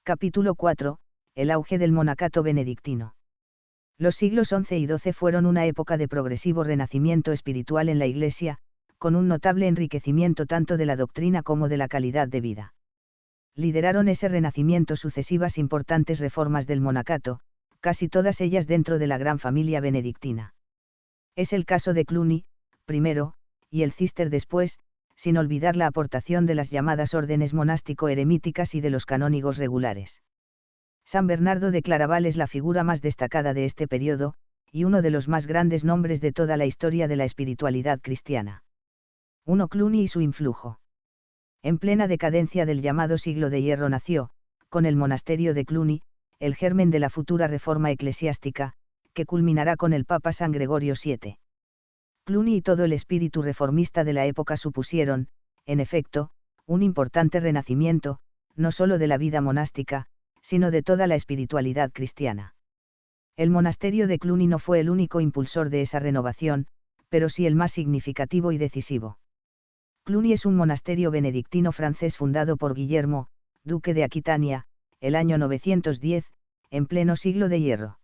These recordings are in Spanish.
Capítulo 4. El auge del monacato benedictino. Los siglos XI y XII fueron una época de progresivo renacimiento espiritual en la Iglesia, con un notable enriquecimiento tanto de la doctrina como de la calidad de vida. Lideraron ese renacimiento sucesivas importantes reformas del monacato, casi todas ellas dentro de la gran familia benedictina. Es el caso de Cluny, primero, y el Cister después, sin olvidar la aportación de las llamadas órdenes monástico-eremíticas y de los canónigos regulares. San Bernardo de Claraval es la figura más destacada de este periodo, y uno de los más grandes nombres de toda la historia de la espiritualidad cristiana. 1. Cluny y su influjo. En plena decadencia del llamado siglo de hierro nació, con el monasterio de Cluny, el germen de la futura reforma eclesiástica, que culminará con el Papa San Gregorio VII. Cluny y todo el espíritu reformista de la época supusieron, en efecto, un importante renacimiento, no solo de la vida monástica, sino de toda la espiritualidad cristiana. El monasterio de Cluny no fue el único impulsor de esa renovación, pero sí el más significativo y decisivo. Cluny es un monasterio benedictino francés fundado por Guillermo, duque de Aquitania, el año 910, en pleno siglo de hierro.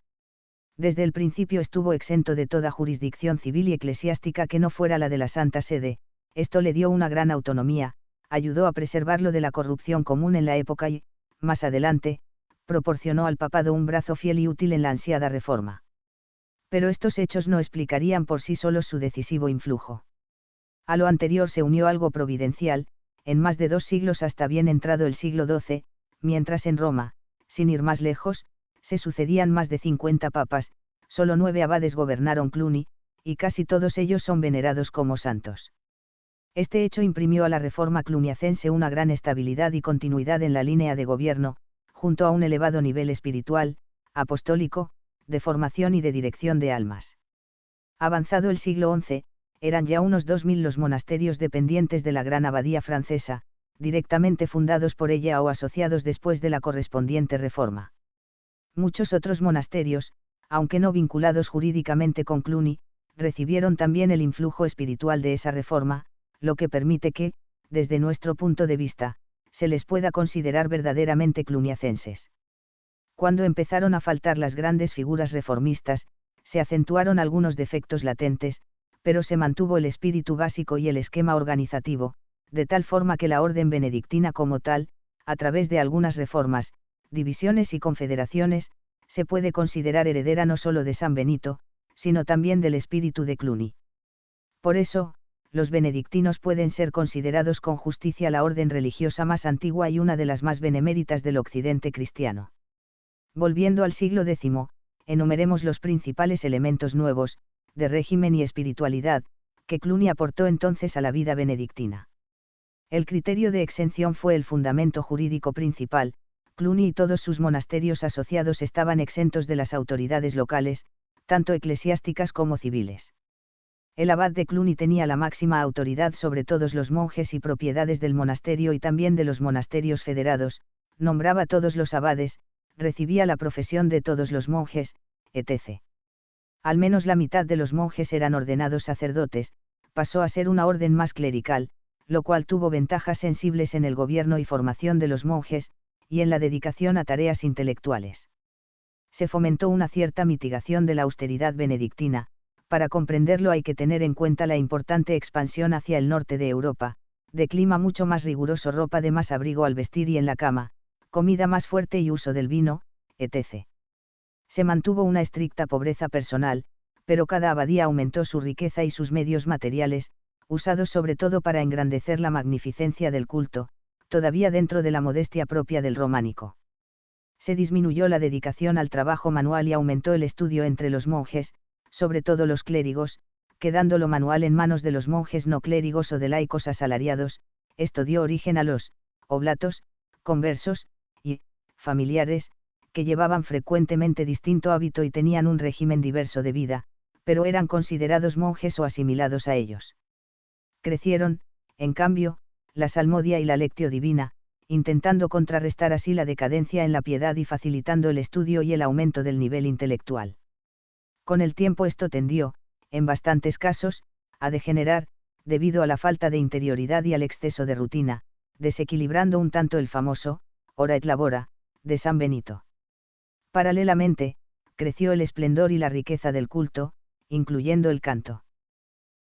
Desde el principio estuvo exento de toda jurisdicción civil y eclesiástica que no fuera la de la Santa Sede. Esto le dio una gran autonomía, ayudó a preservarlo de la corrupción común en la época y, más adelante, proporcionó al papado un brazo fiel y útil en la ansiada reforma. Pero estos hechos no explicarían por sí solos su decisivo influjo. A lo anterior se unió algo providencial, en más de 2 siglos hasta bien entrado el siglo XII, mientras en Roma, sin ir más lejos, se sucedían más de 50 papas, solo 9 abades gobernaron Cluny, y casi todos ellos son venerados como santos. Este hecho imprimió a la reforma cluniacense una gran estabilidad y continuidad en la línea de gobierno, junto a un elevado nivel espiritual, apostólico, de formación y de dirección de almas. Avanzado el siglo XI, eran ya unos 2000 los monasterios dependientes de la gran abadía francesa, directamente fundados por ella o asociados después de la correspondiente reforma. Muchos otros monasterios, aunque no vinculados jurídicamente con Cluny, recibieron también el influjo espiritual de esa reforma, lo que permite que, desde nuestro punto de vista, se les pueda considerar verdaderamente cluniacenses. Cuando empezaron a faltar las grandes figuras reformistas, se acentuaron algunos defectos latentes, pero se mantuvo el espíritu básico y el esquema organizativo, de tal forma que la orden benedictina como tal, a través de algunas reformas, divisiones y confederaciones, se puede considerar heredera no solo de San Benito, sino también del espíritu de Cluny. Por eso, los benedictinos pueden ser considerados con justicia la orden religiosa más antigua y una de las más beneméritas del occidente cristiano. Volviendo al siglo X, enumeremos los principales elementos nuevos, de régimen y espiritualidad, que Cluny aportó entonces a la vida benedictina. El criterio de exención fue el fundamento jurídico principal. Cluny y todos sus monasterios asociados estaban exentos de las autoridades locales, tanto eclesiásticas como civiles. El abad de Cluny tenía la máxima autoridad sobre todos los monjes y propiedades del monasterio y también de los monasterios federados, nombraba todos los abades, recibía la profesión de todos los monjes, etc. Al menos la mitad de los monjes eran ordenados sacerdotes, pasó a ser una orden más clerical, lo cual tuvo ventajas sensibles en el gobierno y formación de los monjes, y en la dedicación a tareas intelectuales. Se fomentó una cierta mitigación de la austeridad benedictina. Para comprenderlo hay que tener en cuenta la importante expansión hacia el norte de Europa, de clima mucho más riguroso, ropa de más abrigo al vestir y en la cama, comida más fuerte y uso del vino, etc. Se mantuvo una estricta pobreza personal, pero cada abadía aumentó su riqueza y sus medios materiales, usados sobre todo para engrandecer la magnificencia del culto, todavía dentro de la modestia propia del románico. Se disminuyó la dedicación al trabajo manual y aumentó el estudio entre los monjes, sobre todo los clérigos, quedando lo manual en manos de los monjes no clérigos o de laicos asalariados. Esto dio origen a los oblatos, conversos, y familiares, que llevaban frecuentemente distinto hábito y tenían un régimen diverso de vida, pero eran considerados monjes o asimilados a ellos. Crecieron, en cambio, la salmodia y la lectio divina, intentando contrarrestar así la decadencia en la piedad y facilitando el estudio y el aumento del nivel intelectual. Con el tiempo esto tendió, en bastantes casos, a degenerar, debido a la falta de interioridad y al exceso de rutina, desequilibrando un tanto el famoso, ora et labora, de San Benito. Paralelamente, creció el esplendor y la riqueza del culto, incluyendo el canto.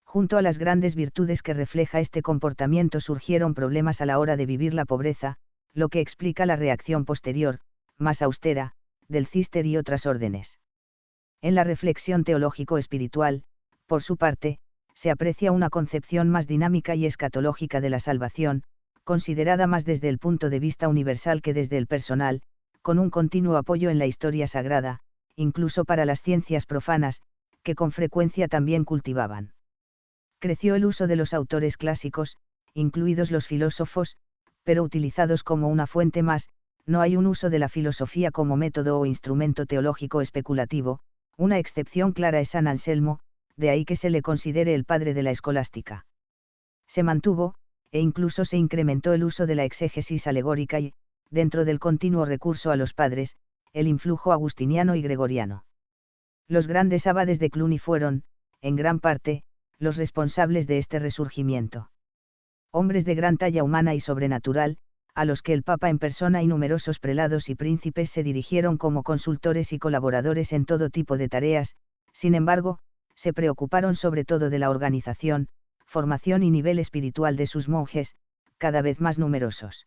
Junto a las grandes virtudes que refleja este comportamiento surgieron problemas a la hora de vivir la pobreza, lo que explica la reacción posterior, más austera, del Císter y otras órdenes. En la reflexión teológico-espiritual, por su parte, se aprecia una concepción más dinámica y escatológica de la salvación, considerada más desde el punto de vista universal que desde el personal, con un continuo apoyo en la historia sagrada, incluso para las ciencias profanas, que con frecuencia también cultivaban. Creció el uso de los autores clásicos, incluidos los filósofos, pero utilizados como una fuente más, no hay un uso de la filosofía como método o instrumento teológico especulativo, una excepción clara es San Anselmo, de ahí que se le considere el padre de la escolástica. Se mantuvo, e incluso se incrementó el uso de la exégesis alegórica y, dentro del continuo recurso a los padres, el influjo agustiniano y gregoriano. Los grandes abades de Cluny fueron, en gran parte, los responsables de este resurgimiento. Hombres de gran talla humana y sobrenatural, a los que el Papa en persona y numerosos prelados y príncipes se dirigieron como consultores y colaboradores en todo tipo de tareas, sin embargo, se preocuparon sobre todo de la organización, formación y nivel espiritual de sus monjes, cada vez más numerosos.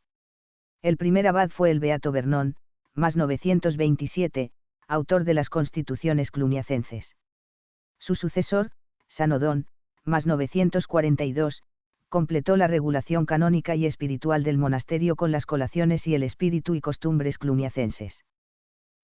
El primer abad fue el beato Bernón, más 927, autor de las constituciones cluniacenses. Su sucesor, San Odón, más 942, completó la regulación canónica y espiritual del monasterio con las colaciones y el espíritu y costumbres cluniacenses.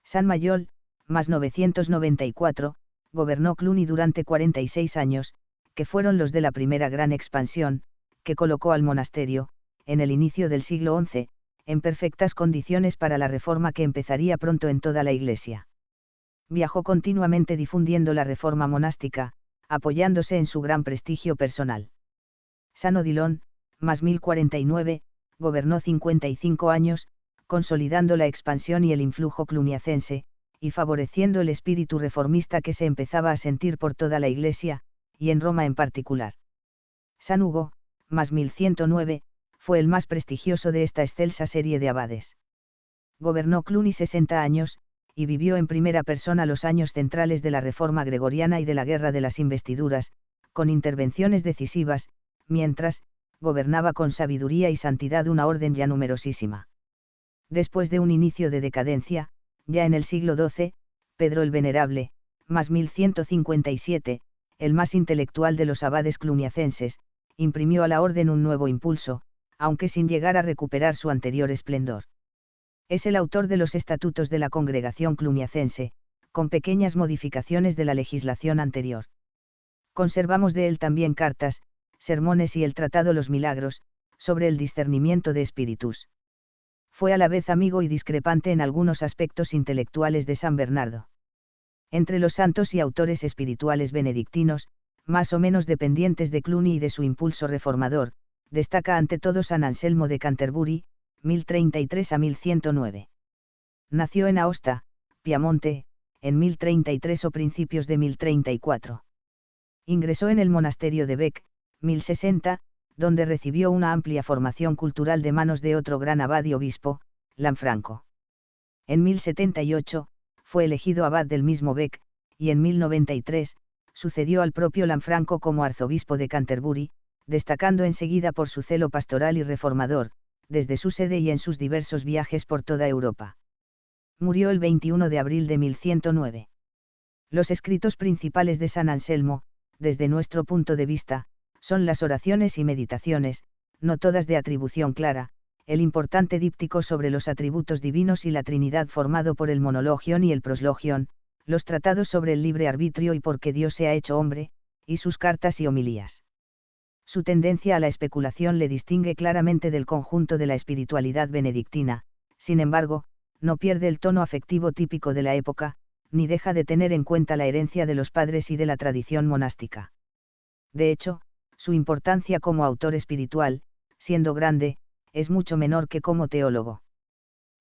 San Mayol, más 994, gobernó Cluny durante 46 años, que fueron los de la primera gran expansión, que colocó al monasterio, en el inicio del siglo XI, en perfectas condiciones para la reforma que empezaría pronto en toda la Iglesia. Viajó continuamente difundiendo la reforma monástica, apoyándose en su gran prestigio personal. San Odilon, más 1049, gobernó 55 años, consolidando la expansión y el influjo cluniacense, y favoreciendo el espíritu reformista que se empezaba a sentir por toda la Iglesia, y en Roma en particular. San Hugo, más 1109, fue el más prestigioso de esta excelsa serie de abades. Gobernó Cluny 60 años, y vivió en primera persona los años centrales de la Reforma Gregoriana y de la Guerra de las Investiduras, con intervenciones decisivas, mientras, gobernaba con sabiduría y santidad una orden ya numerosísima. Después de un inicio de decadencia, ya en el siglo XII, Pedro el Venerable, más 1157, el más intelectual de los abades cluniacenses, imprimió a la orden un nuevo impulso, aunque sin llegar a recuperar su anterior esplendor. Es el autor de los estatutos de la congregación cluniacense, con pequeñas modificaciones de la legislación anterior. Conservamos de él también cartas, sermones y el tratado Los Milagros, sobre el discernimiento de espíritus. Fue a la vez amigo y discrepante en algunos aspectos intelectuales de San Bernardo. Entre los santos y autores espirituales benedictinos, más o menos dependientes de Cluny y de su impulso reformador, destaca ante todo San Anselmo de Canterbury, 1033 a 1109. Nació en Aosta, Piamonte, en 1033 o principios de 1034. Ingresó en el monasterio de Bec, 1060, donde recibió una amplia formación cultural de manos de otro gran abad y obispo, Lanfranco. En 1078, fue elegido abad del mismo Bec, y en 1093, sucedió al propio Lanfranco como arzobispo de Canterbury, destacando enseguida por su celo pastoral y reformador, desde su sede y en sus diversos viajes por toda Europa. Murió el 21 de abril de 1109. Los escritos principales de San Anselmo, desde nuestro punto de vista, son las oraciones y meditaciones, no todas de atribución clara, el importante díptico sobre los atributos divinos y la Trinidad formado por el Monologion y el Proslogion, los tratados sobre el libre arbitrio y por qué Dios se ha hecho hombre, y sus cartas y homilías. Su tendencia a la especulación le distingue claramente del conjunto de la espiritualidad benedictina, sin embargo, no pierde el tono afectivo típico de la época, ni deja de tener en cuenta la herencia de los padres y de la tradición monástica. De hecho, su importancia como autor espiritual, siendo grande, es mucho menor que como teólogo.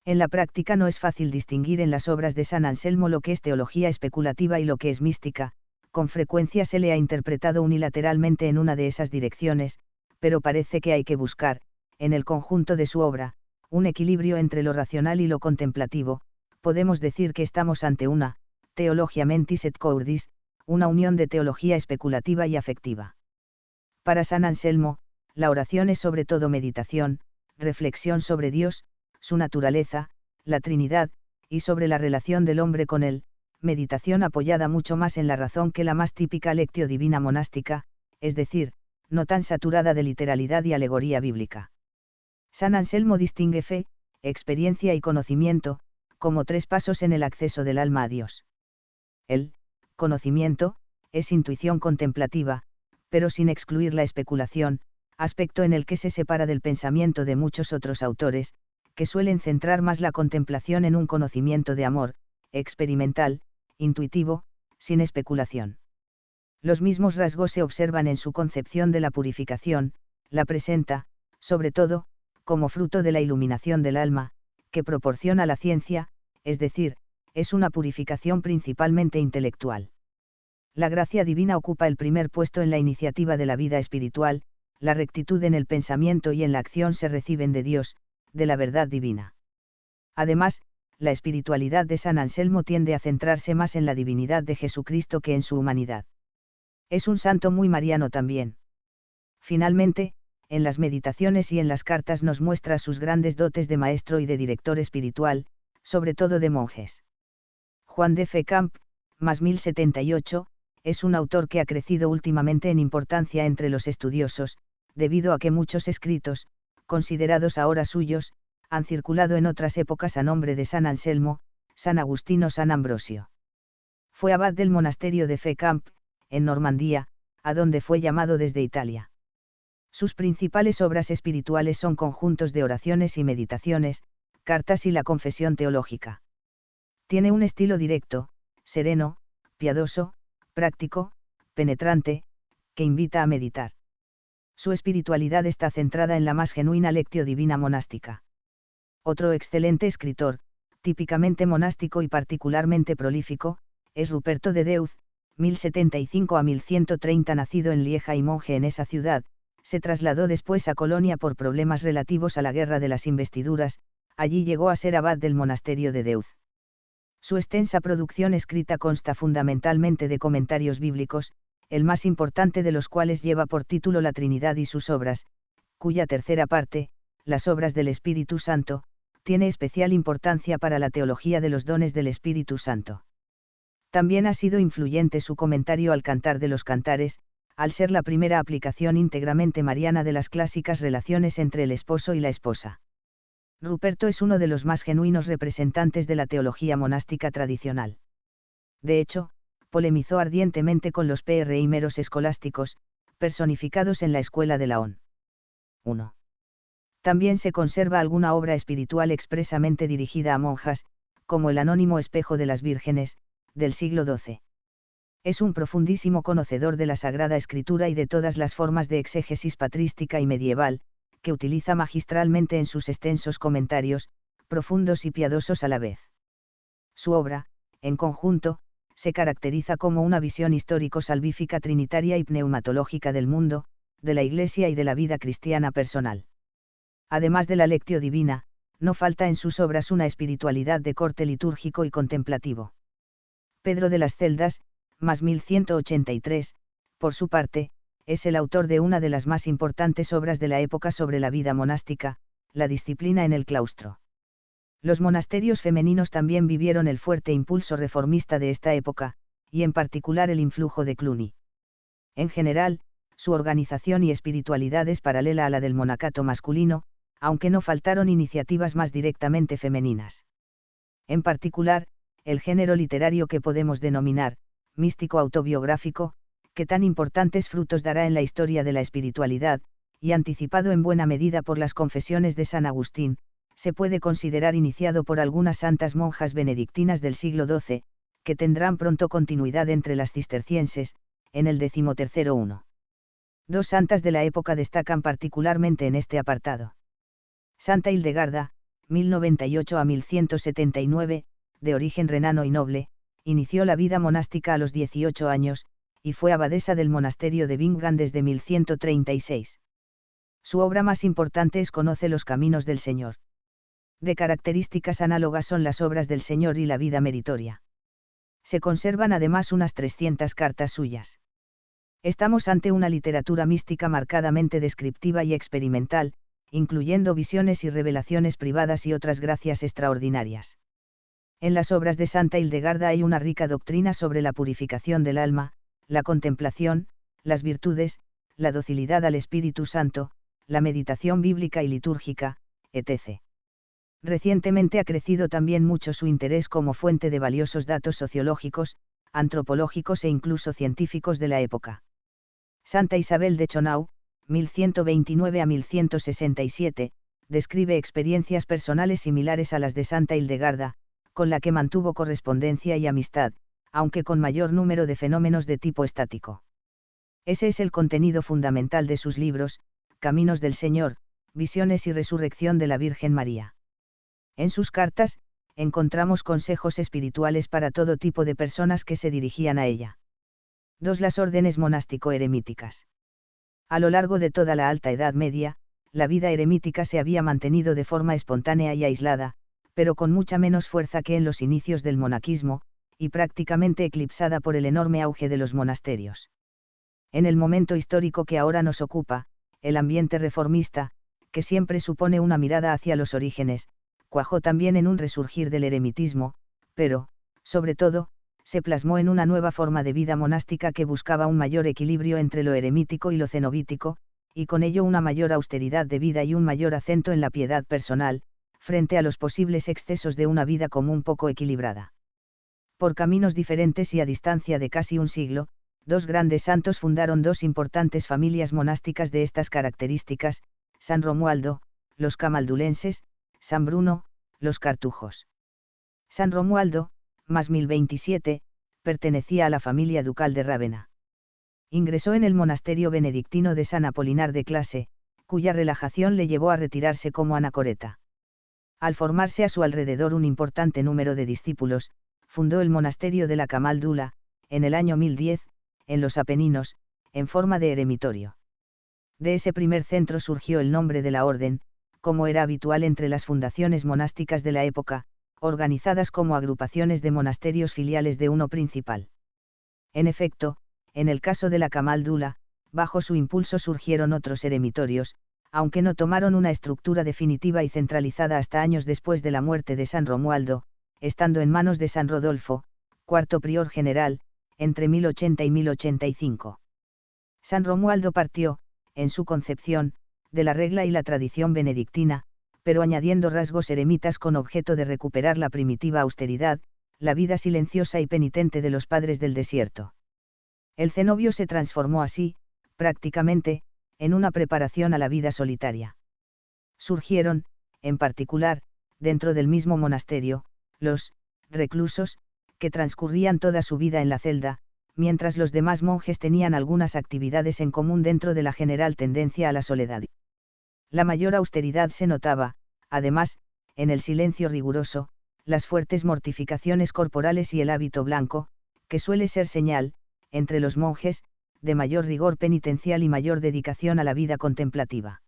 En la práctica no es fácil distinguir en las obras de San Anselmo lo que es teología especulativa y lo que es mística, con frecuencia se le ha interpretado unilateralmente en una de esas direcciones, pero parece que hay que buscar, en el conjunto de su obra, un equilibrio entre lo racional y lo contemplativo, podemos decir que estamos ante una, teologia mentis et cordis, una unión de teología especulativa y afectiva. Para San Anselmo, la oración es sobre todo meditación, reflexión sobre Dios, su naturaleza, la Trinidad, y sobre la relación del hombre con él, meditación apoyada mucho más en la razón que la más típica lectio divina monástica, es decir, no tan saturada de literalidad y alegoría bíblica. San Anselmo distingue fe, experiencia y conocimiento, como tres pasos en el acceso del alma a Dios. El conocimiento es intuición contemplativa, pero sin excluir la especulación, aspecto en el que se separa del pensamiento de muchos otros autores, que suelen centrar más la contemplación en un conocimiento de amor, experimental, intuitivo, sin especulación. Los mismos rasgos se observan en su concepción de la purificación, la presenta, sobre todo, como fruto de la iluminación del alma, que proporciona la ciencia, es decir, es una purificación principalmente intelectual. La gracia divina ocupa el primer puesto en la iniciativa de la vida espiritual, la rectitud en el pensamiento y en la acción se reciben de Dios, de la verdad divina. Además, la espiritualidad de San Anselmo tiende a centrarse más en la divinidad de Jesucristo que en su humanidad. Es un santo muy mariano también. Finalmente, en las meditaciones y en las cartas nos muestra sus grandes dotes de maestro y de director espiritual, sobre todo de monjes. Juan de Fecamp, más 1078, es un autor que ha crecido últimamente en importancia entre los estudiosos, debido a que muchos escritos, considerados ahora suyos, han circulado en otras épocas a nombre de San Anselmo, San Agustín o San Ambrosio. Fue abad del monasterio de Fecamp, en Normandía, a donde fue llamado desde Italia. Sus principales obras espirituales son conjuntos de oraciones y meditaciones, cartas y la confesión teológica. Tiene un estilo directo, sereno, piadoso, práctico, penetrante, que invita a meditar. Su espiritualidad está centrada en la más genuina lectio divina monástica. Otro excelente escritor, típicamente monástico y particularmente prolífico, es Ruperto de Deuze, 1075 a 1130, nacido en Lieja y monje en esa ciudad. Se trasladó después a Colonia por problemas relativos a la guerra de las investiduras, allí llegó a ser abad del monasterio de Deuze. Su extensa producción escrita consta fundamentalmente de comentarios bíblicos, el más importante de los cuales lleva por título La Trinidad y sus obras, cuya tercera parte, las obras del Espíritu Santo, tiene especial importancia para la teología de los dones del Espíritu Santo. También ha sido influyente su comentario al Cantar de los Cantares, al ser la primera aplicación íntegramente mariana de las clásicas relaciones entre el esposo y la esposa. Ruperto es uno de los más genuinos representantes de la teología monástica tradicional. De hecho, polemizó ardientemente con los primeros escolásticos, personificados en la escuela de Laón. 1. También se conserva alguna obra espiritual expresamente dirigida a monjas, como el Anónimo Espejo de las Vírgenes, del siglo XII. Es un profundísimo conocedor de la Sagrada Escritura y de todas las formas de exégesis patrística y medieval, que utiliza magistralmente en sus extensos comentarios, profundos y piadosos a la vez. Su obra, en conjunto, se caracteriza como una visión histórico-salvífica trinitaria y pneumatológica del mundo, de la Iglesia y de la vida cristiana personal. Además de la lectio divina, no falta en sus obras una espiritualidad de corte litúrgico y contemplativo. Pedro de las Celdas, más 1183, por su parte, es el autor de una de las más importantes obras de la época sobre la vida monástica, la disciplina en el claustro. Los monasterios femeninos también vivieron el fuerte impulso reformista de esta época, y en particular el influjo de Cluny. En general, su organización y espiritualidad es paralela a la del monacato masculino, aunque no faltaron iniciativas más directamente femeninas. En particular, el género literario que podemos denominar místico autobiográfico, que tan importantes frutos dará en la historia de la espiritualidad, y anticipado en buena medida por las confesiones de San Agustín, se puede considerar iniciado por algunas santas monjas benedictinas del siglo XII, que tendrán pronto continuidad entre las cistercienses, en el 13°. Dos santas de la época destacan particularmente en este apartado. Santa Hildegarda, 1098 a 1179, de origen renano y noble, inició la vida monástica a los 18 años, y fue abadesa del monasterio de Bingen desde 1136. Su obra más importante es Conoce los caminos del Señor. De características análogas son las obras del Señor y la vida meritoria. Se conservan además unas 300 cartas suyas. Estamos ante una literatura mística marcadamente descriptiva y experimental, incluyendo visiones y revelaciones privadas y otras gracias extraordinarias. En las obras de Santa Hildegarda hay una rica doctrina sobre la purificación del alma, la contemplación, las virtudes, la docilidad al Espíritu Santo, la meditación bíblica y litúrgica, etc. Recientemente ha crecido también mucho su interés como fuente de valiosos datos sociológicos, antropológicos e incluso científicos de la época. Santa Isabel de Chonau, 1129 a 1167, describe experiencias personales similares a las de Santa Hildegarda, con la que mantuvo correspondencia y amistad, aunque con mayor número de fenómenos de tipo estático. Ese es el contenido fundamental de sus libros, Caminos del Señor, Visiones y Resurrección de la Virgen María. En sus cartas, encontramos consejos espirituales para todo tipo de personas que se dirigían a ella. 2. Las órdenes monástico-eremíticas. A lo largo de toda la Alta Edad Media, la vida eremítica se había mantenido de forma espontánea y aislada, pero con mucha menos fuerza que en los inicios del monaquismo, y prácticamente eclipsada por el enorme auge de los monasterios. En el momento histórico que ahora nos ocupa, el ambiente reformista, que siempre supone una mirada hacia los orígenes, cuajó también en un resurgir del eremitismo, pero, sobre todo, se plasmó en una nueva forma de vida monástica que buscaba un mayor equilibrio entre lo eremítico y lo cenobítico, y con ello una mayor austeridad de vida y un mayor acento en la piedad personal, frente a los posibles excesos de una vida común poco equilibrada. Por caminos diferentes y a distancia de casi un siglo, dos grandes santos fundaron dos importantes familias monásticas de estas características, San Romualdo, los camaldulenses, San Bruno, los cartujos. San Romualdo, más 1027, pertenecía a la familia ducal de Rávena. Ingresó en el monasterio benedictino de San Apolinar de Clase, cuya relajación le llevó a retirarse como anacoreta. Al formarse a su alrededor un importante número de discípulos, fundó el monasterio de la Camaldula, en el año 1010, en los Apeninos, en forma de eremitorio. De ese primer centro surgió el nombre de la orden, como era habitual entre las fundaciones monásticas de la época, organizadas como agrupaciones de monasterios filiales de uno principal. En efecto, en el caso de la Camaldula, bajo su impulso surgieron otros eremitorios, aunque no tomaron una estructura definitiva y centralizada hasta años después de la muerte de San Romualdo, estando en manos de San Rodolfo, cuarto prior general, entre 1080 y 1085. San Romualdo partió, en su concepción, de la regla y la tradición benedictina, pero añadiendo rasgos eremitas con objeto de recuperar la primitiva austeridad, la vida silenciosa y penitente de los padres del desierto. El cenobio se transformó así, prácticamente, en una preparación a la vida solitaria. Surgieron, en particular, dentro del mismo monasterio, los reclusos, que transcurrían toda su vida en la celda, mientras los demás monjes tenían algunas actividades en común dentro de la general tendencia a la soledad. La mayor austeridad se notaba, además, en el silencio riguroso, las fuertes mortificaciones corporales y el hábito blanco, que suele ser señal, entre los monjes, de mayor rigor penitencial y mayor dedicación a la vida contemplativa.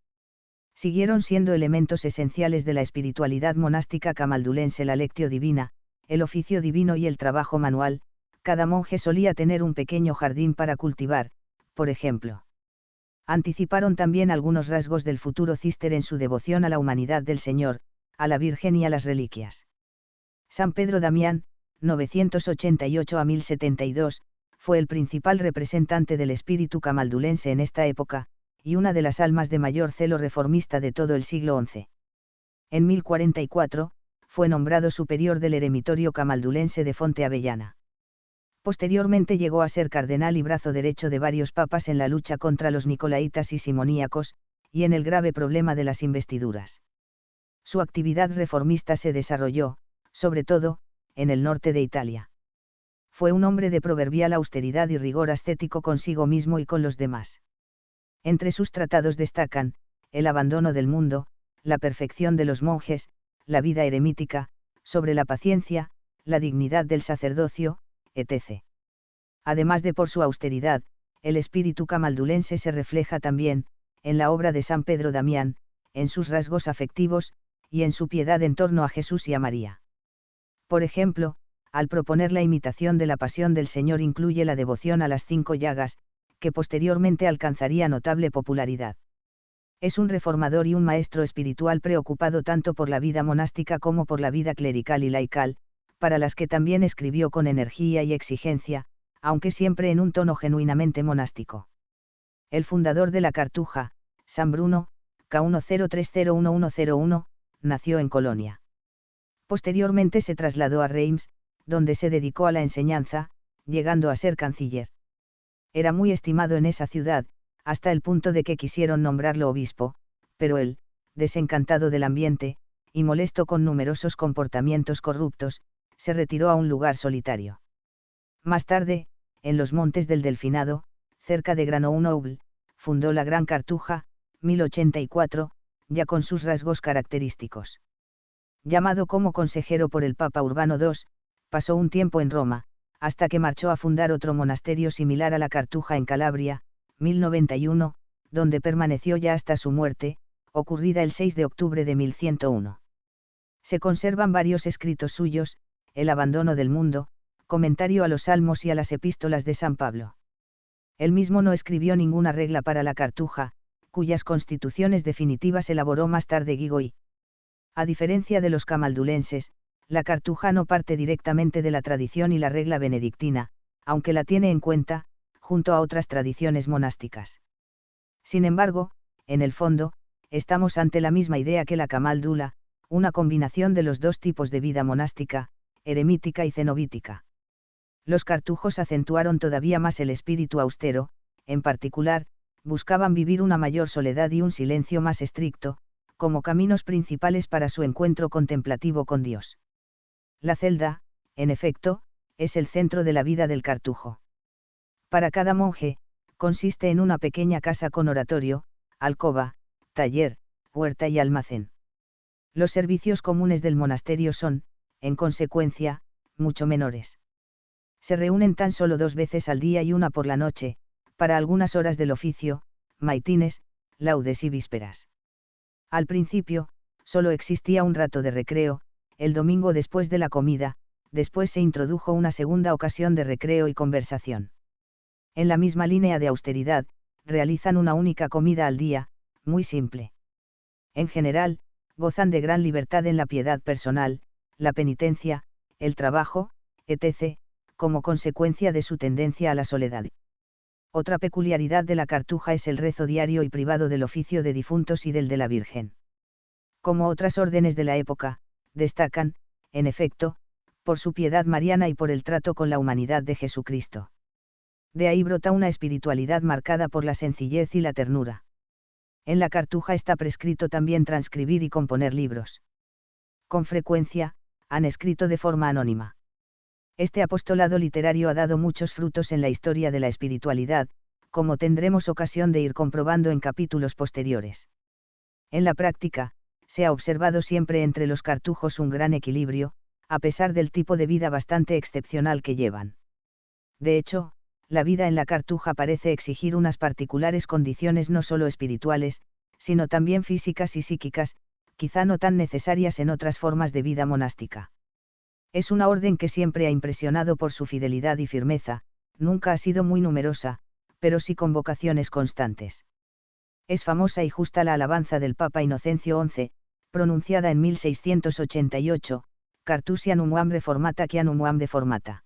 Siguieron siendo elementos esenciales de la espiritualidad monástica camaldulense la lectio divina, el oficio divino y el trabajo manual. Cada monje solía tener un pequeño jardín para cultivar, por ejemplo. Anticiparon también algunos rasgos del futuro Císter en su devoción a la humanidad del Señor, a la Virgen y a las reliquias. San Pedro Damián, 988 a 1072, fue el principal representante del espíritu camaldulense en esta época, y una de las almas de mayor celo reformista de todo el siglo XI. En 1044, fue nombrado superior del eremitorio camaldulense de Fonte Avellana. Posteriormente llegó a ser cardenal y brazo derecho de varios papas en la lucha contra los nicolaitas y simoníacos, y en el grave problema de las investiduras. Su actividad reformista se desarrolló, sobre todo, en el norte de Italia. Fue un hombre de proverbial austeridad y rigor ascético consigo mismo y con los demás. Entre sus tratados destacan, el abandono del mundo, la perfección de los monjes, la vida eremítica, sobre la paciencia, la dignidad del sacerdocio, etc. Además de por su austeridad, el espíritu camaldulense se refleja también, en la obra de San Pedro Damián, en sus rasgos afectivos, y en su piedad en torno a Jesús y a María. Por ejemplo, al proponer la imitación de la pasión del Señor incluye la devoción a las 5 llagas, que posteriormente alcanzaría notable popularidad. Es un reformador y un maestro espiritual preocupado tanto por la vida monástica como por la vida clerical y laical, para las que también escribió con energía y exigencia, aunque siempre en un tono genuinamente monástico. El fundador de la Cartuja, San Bruno, K10301101, nació en Colonia. Posteriormente se trasladó a Reims, donde se dedicó a la enseñanza, llegando a ser canciller. Era muy estimado en esa ciudad, hasta el punto de que quisieron nombrarlo obispo, pero él, desencantado del ambiente, y molesto con numerosos comportamientos corruptos, se retiró a un lugar solitario. Más tarde, en los montes del Delfinado, cerca de Grenoble, fundó la Gran Cartuja, 1084, ya con sus rasgos característicos. Llamado como consejero por el Papa Urbano II, pasó un tiempo en Roma, hasta que marchó a fundar otro monasterio similar a la Cartuja en Calabria, 1091, donde permaneció ya hasta su muerte, ocurrida el 6 de octubre de 1101. Se conservan varios escritos suyos, El abandono del mundo, comentario a los Salmos y a las epístolas de San Pablo. Él mismo no escribió ninguna regla para la Cartuja, cuyas constituciones definitivas elaboró más tarde Guigoy. A diferencia de los camaldulenses, la Cartuja no parte directamente de la tradición y la regla benedictina, aunque la tiene en cuenta, junto a otras tradiciones monásticas. Sin embargo, en el fondo, estamos ante la misma idea que la camaldula, una combinación de los dos tipos de vida monástica, eremítica y cenobítica. Los cartujos acentuaron todavía más el espíritu austero, en particular, buscaban vivir una mayor soledad y un silencio más estricto, como caminos principales para su encuentro contemplativo con Dios. La celda, en efecto, es el centro de la vida del cartujo. Para cada monje, consiste en una pequeña casa con oratorio, alcoba, taller, huerta y almacén. Los servicios comunes del monasterio son, en consecuencia, mucho menores. Se reúnen tan solo 2 veces al día y una por la noche, para algunas horas del oficio, maitines, laudes y vísperas. Al principio, solo existía un rato de recreo, el domingo después de la comida, después se introdujo una segunda ocasión de recreo y conversación. En la misma línea de austeridad, realizan una única comida al día, muy simple. En general, gozan de gran libertad en la piedad personal, la penitencia, el trabajo, etc., como consecuencia de su tendencia a la soledad. Otra peculiaridad de la Cartuja es el rezo diario y privado del oficio de difuntos y del de la Virgen. Como otras órdenes de la época, destacan, en efecto, por su piedad mariana y por el trato con la humanidad de Jesucristo. De ahí brota una espiritualidad marcada por la sencillez y la ternura. En la Cartuja está prescrito también transcribir y componer libros. Con frecuencia, han escrito de forma anónima. Este apostolado literario ha dado muchos frutos en la historia de la espiritualidad, como tendremos ocasión de ir comprobando en capítulos posteriores. En la práctica, se ha observado siempre entre los cartujos un gran equilibrio, a pesar del tipo de vida bastante excepcional que llevan. De hecho, la vida en la Cartuja parece exigir unas particulares condiciones no solo espirituales, sino también físicas y psíquicas, quizá no tan necesarias en otras formas de vida monástica. Es una orden que siempre ha impresionado por su fidelidad y firmeza, nunca ha sido muy numerosa, pero sí con vocaciones constantes. Es famosa y justa la alabanza del Papa Inocencio XI, pronunciada en 1688, Cartusianum uam reformata quianum uam deformata.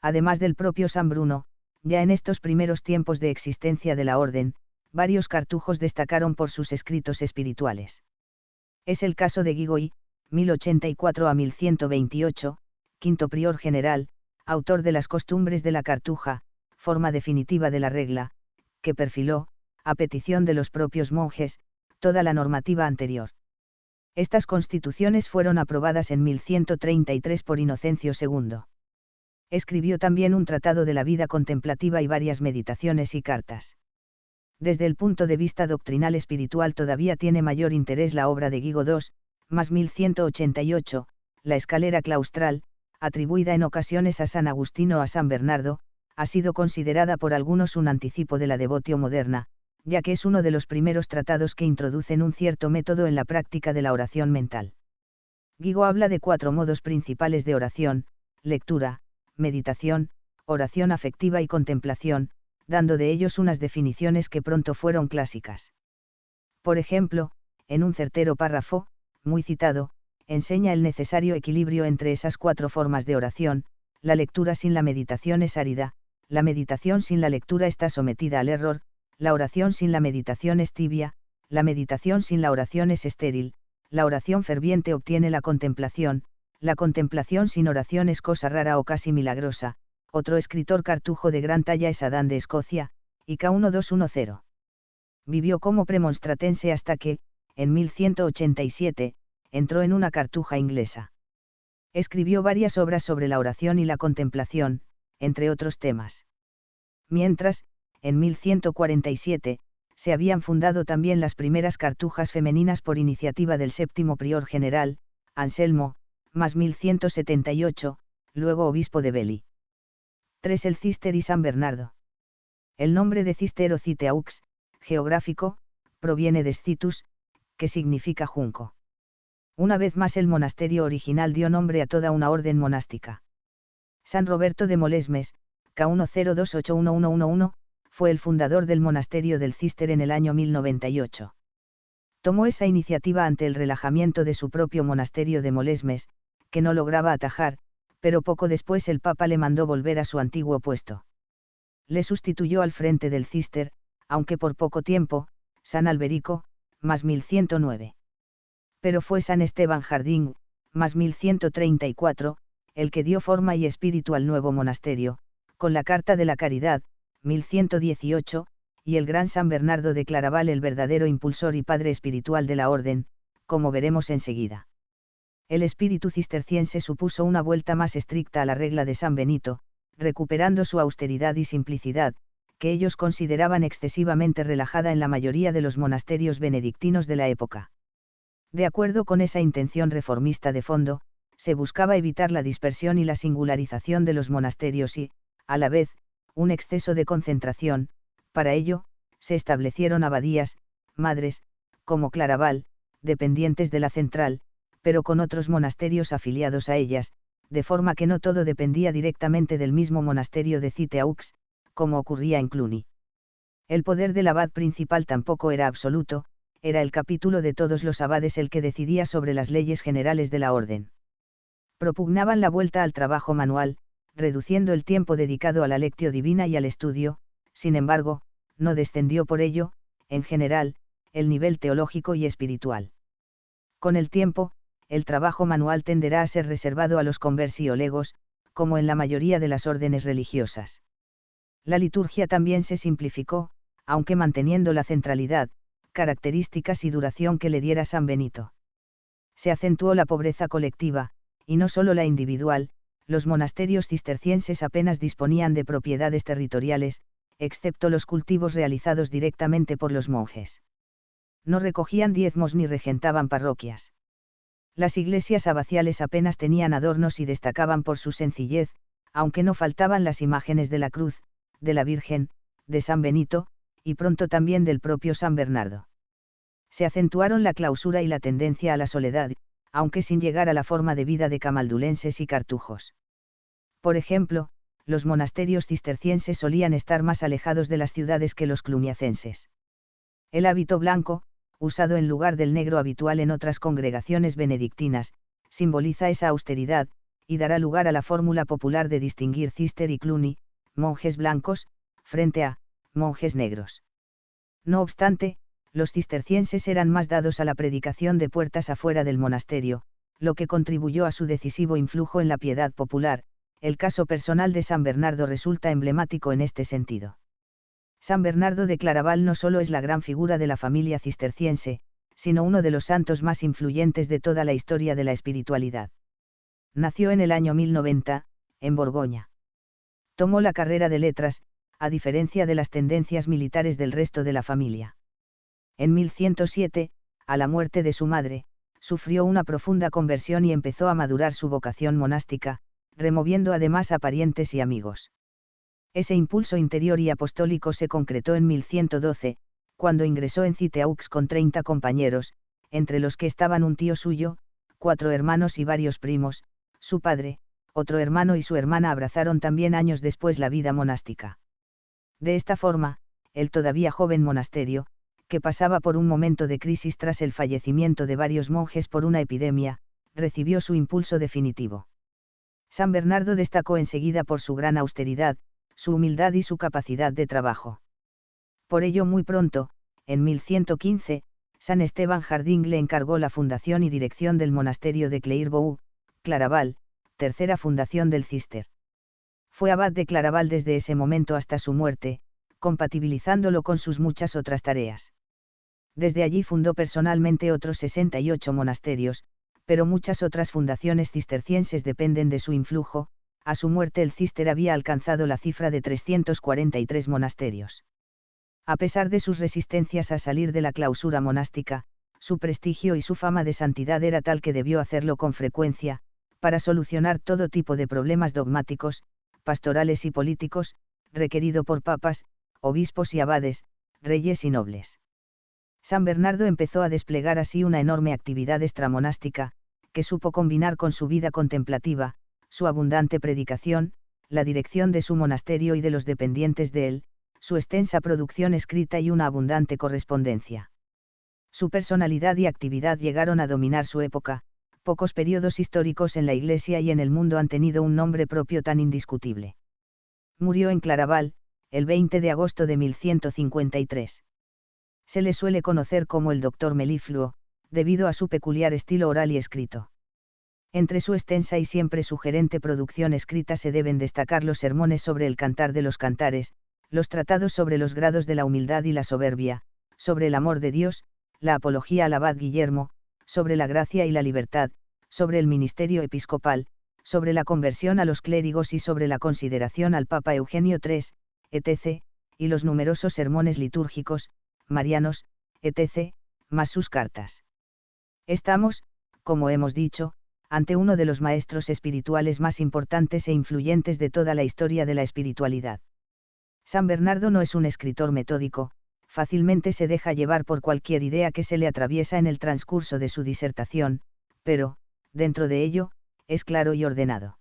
Además del propio San Bruno, ya en estos primeros tiempos de existencia de la orden, varios cartujos destacaron por sus escritos espirituales. Es el caso de Guigoy, 1084 a 1128, quinto prior general, autor de las costumbres de la Cartuja, forma definitiva de la regla, que perfiló, a petición de los propios monjes, toda la normativa anterior. Estas constituciones fueron aprobadas en 1133 por Inocencio II. Escribió también un tratado de la vida contemplativa y varias meditaciones y cartas. Desde el punto de vista doctrinal espiritual todavía tiene mayor interés la obra de Guigo II, más 1188, la escalera claustral, atribuida en ocasiones a San Agustín o a San Bernardo, ha sido considerada por algunos un anticipo de la devotio moderna, ya que es uno de los primeros tratados que introducen un cierto método en la práctica de la oración mental. Guigo habla de 4 modos principales de oración: lectura, meditación, oración afectiva y contemplación, dando de ellos unas definiciones que pronto fueron clásicas. Por ejemplo, en un certero párrafo, muy citado, enseña el necesario equilibrio entre esas 4 formas de oración: la lectura sin la meditación es árida, la meditación sin la lectura está sometida al error, la oración sin la meditación es tibia, la meditación sin la oración es estéril, la oración ferviente obtiene la contemplación sin oración es cosa rara o casi milagrosa. Otro escritor cartujo de gran talla es Adán de Escocia, y K1210. Vivió como premonstratense hasta que, en 1187, entró en una cartuja inglesa. Escribió varias obras sobre la oración y la contemplación, entre otros temas. Mientras, en 1147, se habían fundado también las primeras cartujas femeninas por iniciativa del séptimo prior general, Anselmo, más 1178, luego obispo de Beli. 3. El Cister y San Bernardo. El nombre de Cister o Citeaux, geográfico, proviene de Scitus, que significa junco. Una vez más el monasterio original dio nombre a toda una orden monástica. San Roberto de Molesmes, K10281111, fue el fundador del monasterio del Cister en el año 1098. Tomó esa iniciativa ante el relajamiento de su propio monasterio de Molesmes, que no lograba atajar, pero poco después el Papa le mandó volver a su antiguo puesto. Le sustituyó al frente del Cister, aunque por poco tiempo, San Alberico, más 1109. Pero fue San Esteban Jardín, más 1134, el que dio forma y espíritu al nuevo monasterio, con la Carta de la Caridad, 1118, y el gran San Bernardo de Claraval el verdadero impulsor y padre espiritual de la orden, como veremos enseguida. El espíritu cisterciense supuso una vuelta más estricta a la regla de San Benito, recuperando su austeridad y simplicidad, que ellos consideraban excesivamente relajada en la mayoría de los monasterios benedictinos de la época. De acuerdo con esa intención reformista de fondo, se buscaba evitar la dispersión y la singularización de los monasterios y, a la vez, un exceso de concentración. Para ello, se establecieron abadías, madres, como Claraval, dependientes de la central, pero con otros monasterios afiliados a ellas, de forma que no todo dependía directamente del mismo monasterio de Citeaux, como ocurría en Cluny. El poder del abad principal tampoco era absoluto, era el capítulo de todos los abades el que decidía sobre las leyes generales de la orden. Propugnaban la vuelta al trabajo manual, reduciendo el tiempo dedicado a la lectio divina y al estudio. Sin embargo, no descendió por ello, en general, el nivel teológico y espiritual. Con el tiempo, el trabajo manual tenderá a ser reservado a los conversiolegos, como en la mayoría de las órdenes religiosas. La liturgia también se simplificó, aunque manteniendo la centralidad, características y duración que le diera San Benito. Se acentuó la pobreza colectiva, y no solo la individual. Los monasterios cistercienses apenas disponían de propiedades territoriales, excepto los cultivos realizados directamente por los monjes. No recogían diezmos ni regentaban parroquias. Las iglesias abaciales apenas tenían adornos y destacaban por su sencillez, aunque no faltaban las imágenes de la cruz, de la Virgen, de San Benito, y pronto también del propio San Bernardo. Se acentuaron la clausura y la tendencia a la soledad, aunque sin llegar a la forma de vida de camaldulenses y cartujos. Por ejemplo, los monasterios cistercienses solían estar más alejados de las ciudades que los cluniacenses. El hábito blanco, usado en lugar del negro habitual en otras congregaciones benedictinas, simboliza esa austeridad, y dará lugar a la fórmula popular de distinguir Cister y Cluny, monjes blancos, frente a monjes negros. No obstante, los cistercienses eran más dados a la predicación de puertas afuera del monasterio, lo que contribuyó a su decisivo influjo en la piedad popular. El caso personal de San Bernardo resulta emblemático en este sentido. San Bernardo de Claraval no solo es la gran figura de la familia cisterciense, sino uno de los santos más influyentes de toda la historia de la espiritualidad. Nació en el año 1090, en Borgoña. Tomó la carrera de letras, a diferencia de las tendencias militares del resto de la familia. En 1107, a la muerte de su madre, sufrió una profunda conversión y empezó a madurar su vocación monástica, removiendo además a parientes y amigos. Ese impulso interior y apostólico se concretó en 1112, cuando ingresó en Citeaux con 30 compañeros, entre los que estaban un tío suyo, 4 hermanos y varios primos, su padre, otro hermano y su hermana abrazaron también años después la vida monástica. De esta forma, el todavía joven monasterio, que pasaba por un momento de crisis tras el fallecimiento de varios monjes por una epidemia, recibió su impulso definitivo. San Bernardo destacó enseguida por su gran austeridad, su humildad y su capacidad de trabajo. Por ello muy pronto, en 1115, San Esteban Jardín le encargó la fundación y dirección del monasterio de Clairvaux, Claraval, tercera fundación del Cister. Fue abad de Claraval desde ese momento hasta su muerte, compatibilizándolo con sus muchas otras tareas. Desde allí fundó personalmente otros 68 monasterios, pero muchas otras fundaciones cistercienses dependen de su influjo. A su muerte el Cister había alcanzado la cifra de 343 monasterios. A pesar de sus resistencias a salir de la clausura monástica, su prestigio y su fama de santidad era tal que debió hacerlo con frecuencia, para solucionar todo tipo de problemas dogmáticos, pastorales y políticos, requerido por papas, obispos y abades, reyes y nobles. San Bernardo empezó a desplegar así una enorme actividad extramonástica, que supo combinar con su vida contemplativa, su abundante predicación, la dirección de su monasterio y de los dependientes de él, su extensa producción escrita y una abundante correspondencia. Su personalidad y actividad llegaron a dominar su época. Pocos periodos históricos en la Iglesia y en el mundo han tenido un nombre propio tan indiscutible. Murió en Claraval, el 20 de agosto de 1153. Se le suele conocer como el Doctor Melifluo, debido a su peculiar estilo oral y escrito. Entre su extensa y siempre sugerente producción escrita se deben destacar los sermones sobre el Cantar de los Cantares, los tratados sobre los grados de la humildad y la soberbia, sobre el amor de Dios, la apología al abad Guillermo, sobre la gracia y la libertad, sobre el ministerio episcopal, sobre la conversión a los clérigos y sobre la consideración al Papa Eugenio III, etc., y los numerosos sermones litúrgicos, marianos, etc., más sus cartas. Estamos, como hemos dicho, ante uno de los maestros espirituales más importantes e influyentes de toda la historia de la espiritualidad. San Bernardo no es un escritor metódico, fácilmente se deja llevar por cualquier idea que se le atraviesa en el transcurso de su disertación, pero, dentro de ello, es claro y ordenado.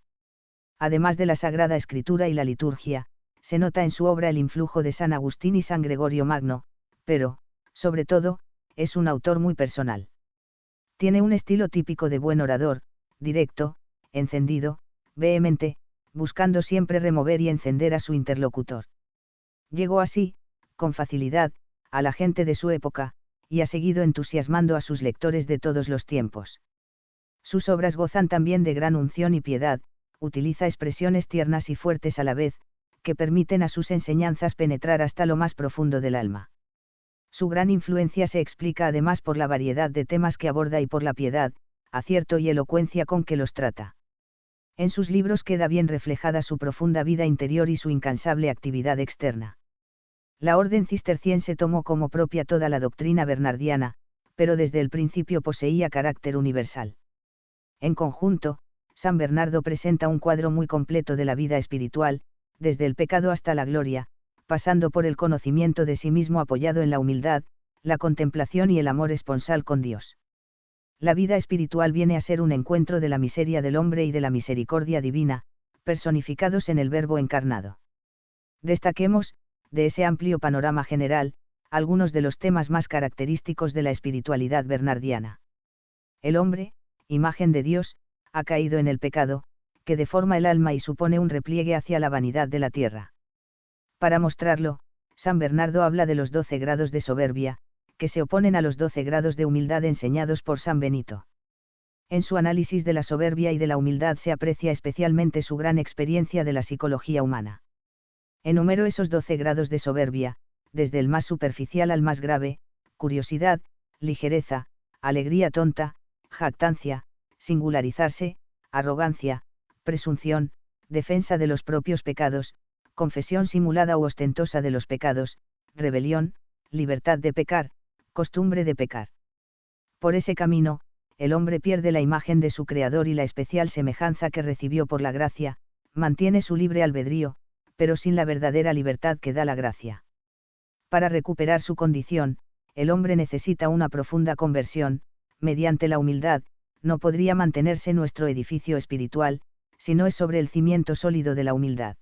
Además de la Sagrada Escritura y la liturgia, se nota en su obra el influjo de San Agustín y San Gregorio Magno, pero, sobre todo, es un autor muy personal. Tiene un estilo típico de buen orador, directo, encendido, vehemente, buscando siempre remover y encender a su interlocutor. Llegó así, con facilidad, a la gente de su época, y ha seguido entusiasmando a sus lectores de todos los tiempos. Sus obras gozan también de gran unción y piedad, utiliza expresiones tiernas y fuertes a la vez, que permiten a sus enseñanzas penetrar hasta lo más profundo del alma. Su gran influencia se explica además por la variedad de temas que aborda y por la piedad, acierto y elocuencia con que los trata. En sus libros queda bien reflejada su profunda vida interior y su incansable actividad externa. La orden cisterciense tomó como propia toda la doctrina bernardiana, pero desde el principio poseía carácter universal. En conjunto, San Bernardo presenta un cuadro muy completo de la vida espiritual, desde el pecado hasta la gloria, pasando por el conocimiento de sí mismo apoyado en la humildad, la contemplación y el amor esponsal con Dios. La vida espiritual viene a ser un encuentro de la miseria del hombre y de la misericordia divina, personificados en el Verbo encarnado. Destaquemos, de ese amplio panorama general, algunos de los temas más característicos de la espiritualidad bernardiana. El hombre, imagen de Dios, ha caído en el pecado, que deforma el alma y supone un repliegue hacia la vanidad de la tierra. Para mostrarlo, San Bernardo habla de los 12 grados de soberbia, que se oponen a los 12 grados de humildad enseñados por San Benito. En su análisis de la soberbia y de la humildad se aprecia especialmente su gran experiencia de la psicología humana. Enumero esos 12 grados de soberbia, desde el más superficial al más grave: curiosidad, ligereza, alegría tonta, jactancia, singularizarse, arrogancia, presunción, defensa de los propios pecados, confesión simulada u ostentosa de los pecados, rebelión, libertad de pecar, costumbre de pecar. Por ese camino, el hombre pierde la imagen de su Creador y la especial semejanza que recibió por la gracia, mantiene su libre albedrío, pero sin la verdadera libertad que da la gracia. Para recuperar su condición, el hombre necesita una profunda conversión, mediante la humildad, no podría mantenerse nuestro edificio espiritual, si no es sobre el cimiento sólido de la humildad.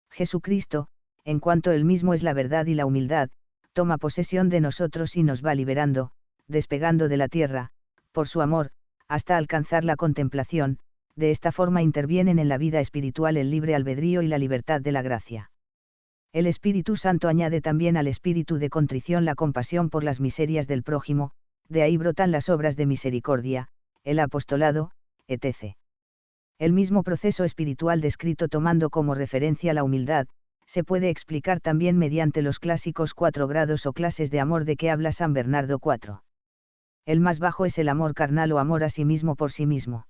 Jesucristo, en cuanto Él mismo es la verdad y la humildad, toma posesión de nosotros y nos va liberando, despegando de la tierra, por su amor, hasta alcanzar la contemplación. De esta forma intervienen en la vida espiritual el libre albedrío y la libertad de la gracia. El Espíritu Santo añade también al espíritu de contrición la compasión por las miserias del prójimo, de ahí brotan las obras de misericordia, el apostolado, etc. El mismo proceso espiritual descrito tomando como referencia la humildad, se puede explicar también mediante los clásicos 4 grados o clases de amor de que habla San Bernardo IV. El más bajo es el amor carnal o amor a sí mismo por sí mismo.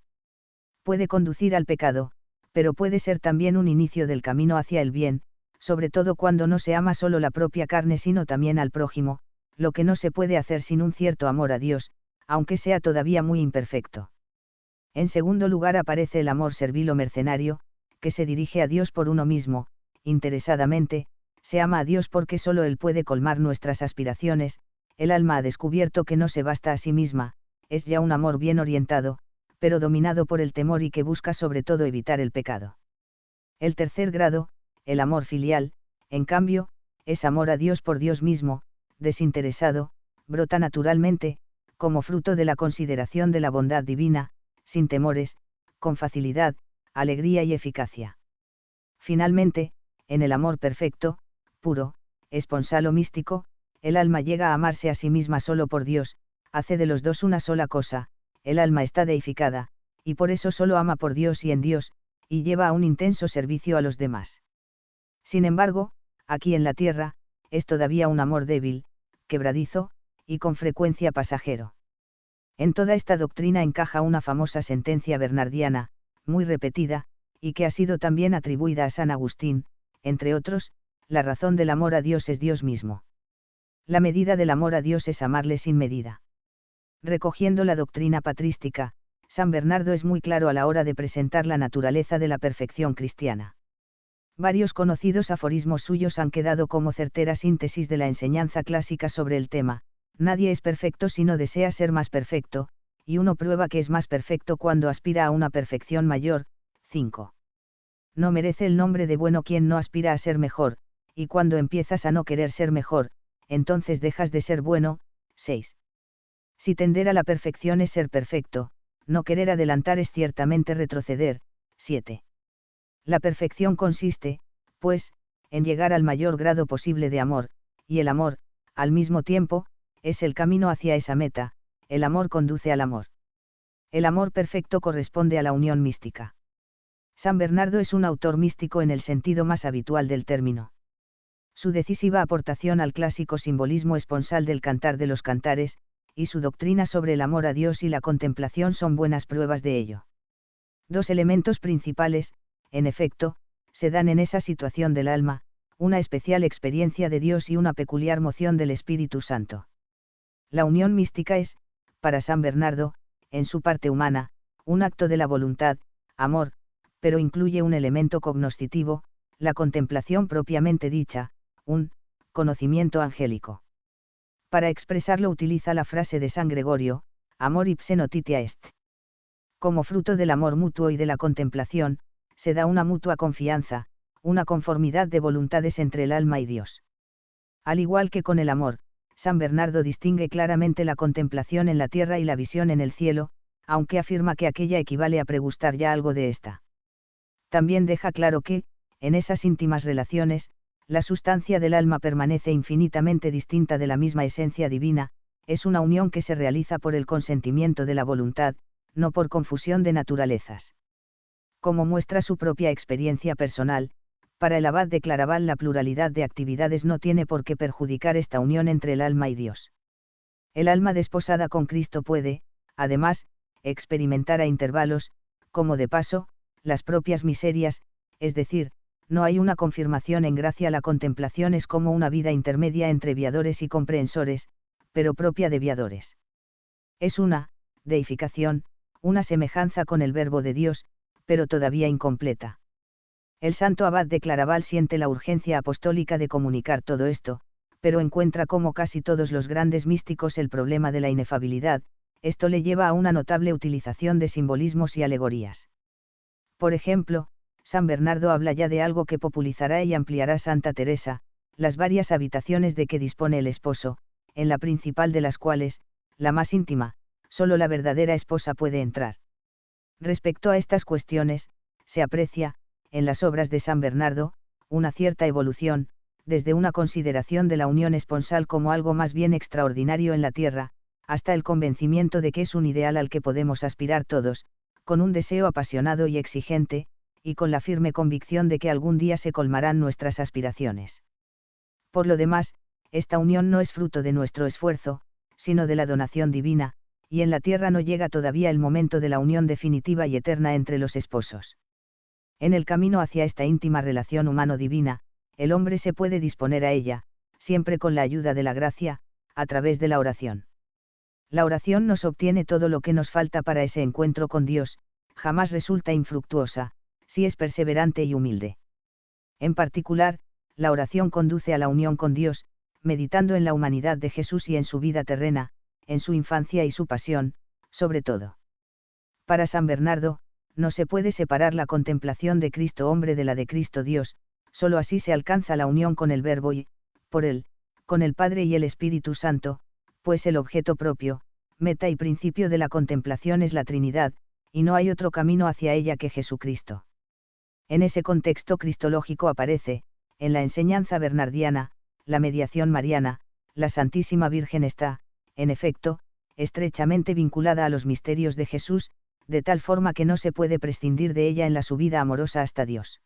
Puede conducir al pecado, pero puede ser también un inicio del camino hacia el bien, sobre todo cuando no se ama solo la propia carne sino también al prójimo, lo que no se puede hacer sin un cierto amor a Dios, aunque sea todavía muy imperfecto. En segundo lugar aparece el amor servil o mercenario, que se dirige a Dios por uno mismo, interesadamente, se ama a Dios porque solo Él puede colmar nuestras aspiraciones. El alma ha descubierto que no se basta a sí misma, es ya un amor bien orientado, pero dominado por el temor y que busca sobre todo evitar el pecado. El tercer grado, el amor filial, en cambio, es amor a Dios por Dios mismo, desinteresado, brota naturalmente, como fruto de la consideración de la bondad divina, sin temores, con facilidad, alegría y eficacia. Finalmente, en el amor perfecto, puro, esponsal o místico, el alma llega a amarse a sí misma solo por Dios, hace de los dos una sola cosa, el alma está deificada, y por eso solo ama por Dios y en Dios, y lleva a un intenso servicio a los demás. Sin embargo, aquí en la tierra, es todavía un amor débil, quebradizo, y con frecuencia pasajero. En toda esta doctrina encaja una famosa sentencia bernardiana, muy repetida, y que ha sido también atribuida a San Agustín, entre otros: la razón del amor a Dios es Dios mismo. La medida del amor a Dios es amarle sin medida. Recogiendo la doctrina patrística, San Bernardo es muy claro a la hora de presentar la naturaleza de la perfección cristiana. Varios conocidos aforismos suyos han quedado como certera síntesis de la enseñanza clásica sobre el tema: nadie es perfecto si no desea ser más perfecto, y uno prueba que es más perfecto cuando aspira a una perfección mayor. 5. No merece el nombre de bueno quien no aspira a ser mejor, y cuando empiezas a no querer ser mejor, entonces dejas de ser bueno. 6. Si tender a la perfección es ser perfecto, no querer adelantar es ciertamente retroceder. 7. La perfección consiste, pues, en llegar al mayor grado posible de amor, y el amor, al mismo tiempo, es el camino hacia esa meta. El amor conduce al amor. El amor perfecto corresponde a la unión mística. San Bernardo es un autor místico en el sentido más habitual del término. Su decisiva aportación al clásico simbolismo esponsal del Cantar de los Cantares, y su doctrina sobre el amor a Dios y la contemplación son buenas pruebas de ello. Dos elementos principales, en efecto, se dan en esa situación del alma: una especial experiencia de Dios y una peculiar moción del Espíritu Santo. La unión mística es, para San Bernardo, en su parte humana, un acto de la voluntad, amor, pero incluye un elemento cognoscitivo, la contemplación propiamente dicha, un conocimiento angélico. Para expresarlo utiliza la frase de San Gregorio: amor ipse notitia est. Como fruto del amor mutuo y de la contemplación, se da una mutua confianza, una conformidad de voluntades entre el alma y Dios. Al igual que con el amor, San Bernardo distingue claramente la contemplación en la tierra y la visión en el cielo, aunque afirma que aquella equivale a pregustar ya algo de esta. También deja claro que, en esas íntimas relaciones, la sustancia del alma permanece infinitamente distinta de la misma esencia divina, es una unión que se realiza por el consentimiento de la voluntad, no por confusión de naturalezas. Como muestra su propia experiencia personal, para el abad de Claraval la pluralidad de actividades no tiene por qué perjudicar esta unión entre el alma y Dios. El alma desposada con Cristo puede, además, experimentar a intervalos, como de paso, las propias miserias, es decir, no hay una confirmación en gracia. La contemplación es como una vida intermedia entre viadores y comprehensores, pero propia de viadores. Es una deificación, una semejanza con el Verbo de Dios, pero todavía incompleta. El santo abad de Claraval siente la urgencia apostólica de comunicar todo esto, pero encuentra como casi todos los grandes místicos el problema de la inefabilidad. Esto le lleva a una notable utilización de simbolismos y alegorías. Por ejemplo, San Bernardo habla ya de algo que popularizará y ampliará Santa Teresa, las varias habitaciones de que dispone el esposo, en la principal de las cuales, la más íntima, solo la verdadera esposa puede entrar. Respecto a estas cuestiones, se aprecia, en las obras de San Bernardo, una cierta evolución, desde una consideración de la unión esponsal como algo más bien extraordinario en la tierra, hasta el convencimiento de que es un ideal al que podemos aspirar todos, con un deseo apasionado y exigente, y con la firme convicción de que algún día se colmarán nuestras aspiraciones. Por lo demás, esta unión no es fruto de nuestro esfuerzo, sino de la donación divina, y en la tierra no llega todavía el momento de la unión definitiva y eterna entre los esposos. En el camino hacia esta íntima relación humano-divina, el hombre se puede disponer a ella, siempre con la ayuda de la gracia, a través de la oración. La oración nos obtiene todo lo que nos falta para ese encuentro con Dios, jamás resulta infructuosa, si es perseverante y humilde. En particular, la oración conduce a la unión con Dios, meditando en la humanidad de Jesús y en su vida terrena, en su infancia y su pasión, sobre todo. Para San Bernardo, no se puede separar la contemplación de Cristo hombre de la de Cristo Dios, solo así se alcanza la unión con el Verbo y, por él, con el Padre y el Espíritu Santo, pues el objeto propio, meta y principio de la contemplación es la Trinidad, y no hay otro camino hacia ella que Jesucristo. En ese contexto cristológico aparece, en la enseñanza bernardiana, la mediación mariana. La Santísima Virgen está, en efecto, estrechamente vinculada a los misterios de Jesús, de tal forma que no se puede prescindir de ella en la subida amorosa hasta Dios.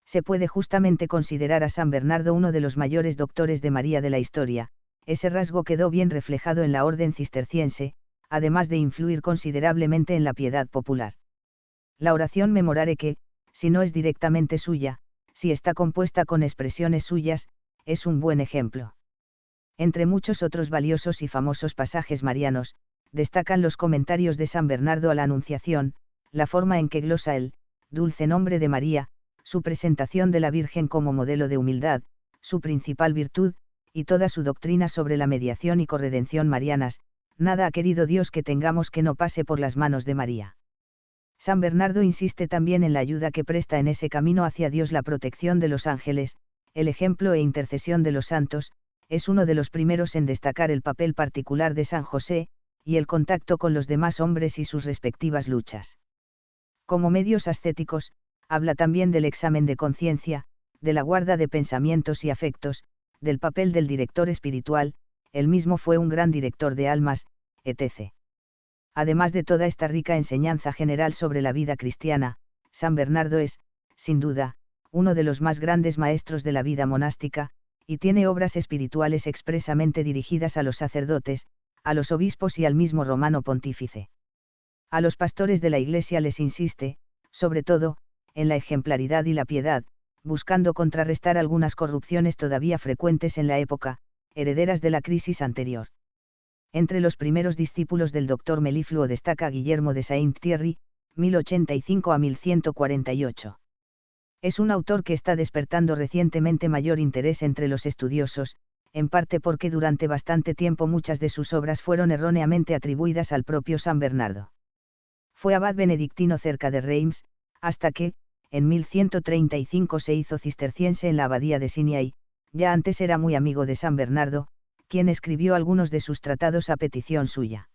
Se puede justamente considerar a San Bernardo uno de los mayores doctores de María de la historia. Ese rasgo quedó bien reflejado en la orden cisterciense, además de influir considerablemente en la piedad popular. La oración memorare que, si no es directamente suya, si está compuesta con expresiones suyas, es un buen ejemplo. Entre muchos otros valiosos y famosos pasajes marianos, destacan los comentarios de San Bernardo a la Anunciación, la forma en que glosa el dulce nombre de María, su presentación de la Virgen como modelo de humildad, su principal virtud, y toda su doctrina sobre la mediación y corredención marianas. Nada ha querido Dios que tengamos que no pase por las manos de María. San Bernardo insiste también en la ayuda que presta en ese camino hacia Dios la protección de los ángeles, el ejemplo e intercesión de los santos. Es uno de los primeros en destacar el papel particular de San José, y el contacto con los demás hombres y sus respectivas luchas. Como medios ascéticos, habla también del examen de conciencia, de la guarda de pensamientos y afectos, del papel del director espiritual. Él mismo fue un gran director de almas, etc. Además de toda esta rica enseñanza general sobre la vida cristiana, San Bernardo es, sin duda, uno de los más grandes maestros de la vida monástica, y tiene obras espirituales expresamente dirigidas a los sacerdotes, a los obispos y al mismo romano pontífice. A los pastores de la Iglesia les insiste, sobre todo, en la ejemplaridad y la piedad, buscando contrarrestar algunas corrupciones todavía frecuentes en la época, herederas de la crisis anterior. Entre los primeros discípulos del doctor Melifluo destaca Guillermo de Saint-Thierry, 1085 a 1148. Es un autor que está despertando recientemente mayor interés entre los estudiosos, en parte porque durante bastante tiempo muchas de sus obras fueron erróneamente atribuidas al propio San Bernardo. Fue abad benedictino cerca de Reims, hasta que, en 1135 se hizo cisterciense en la abadía de Signy. Ya antes era muy amigo de San Bernardo, quien escribió algunos de sus tratados a petición suya.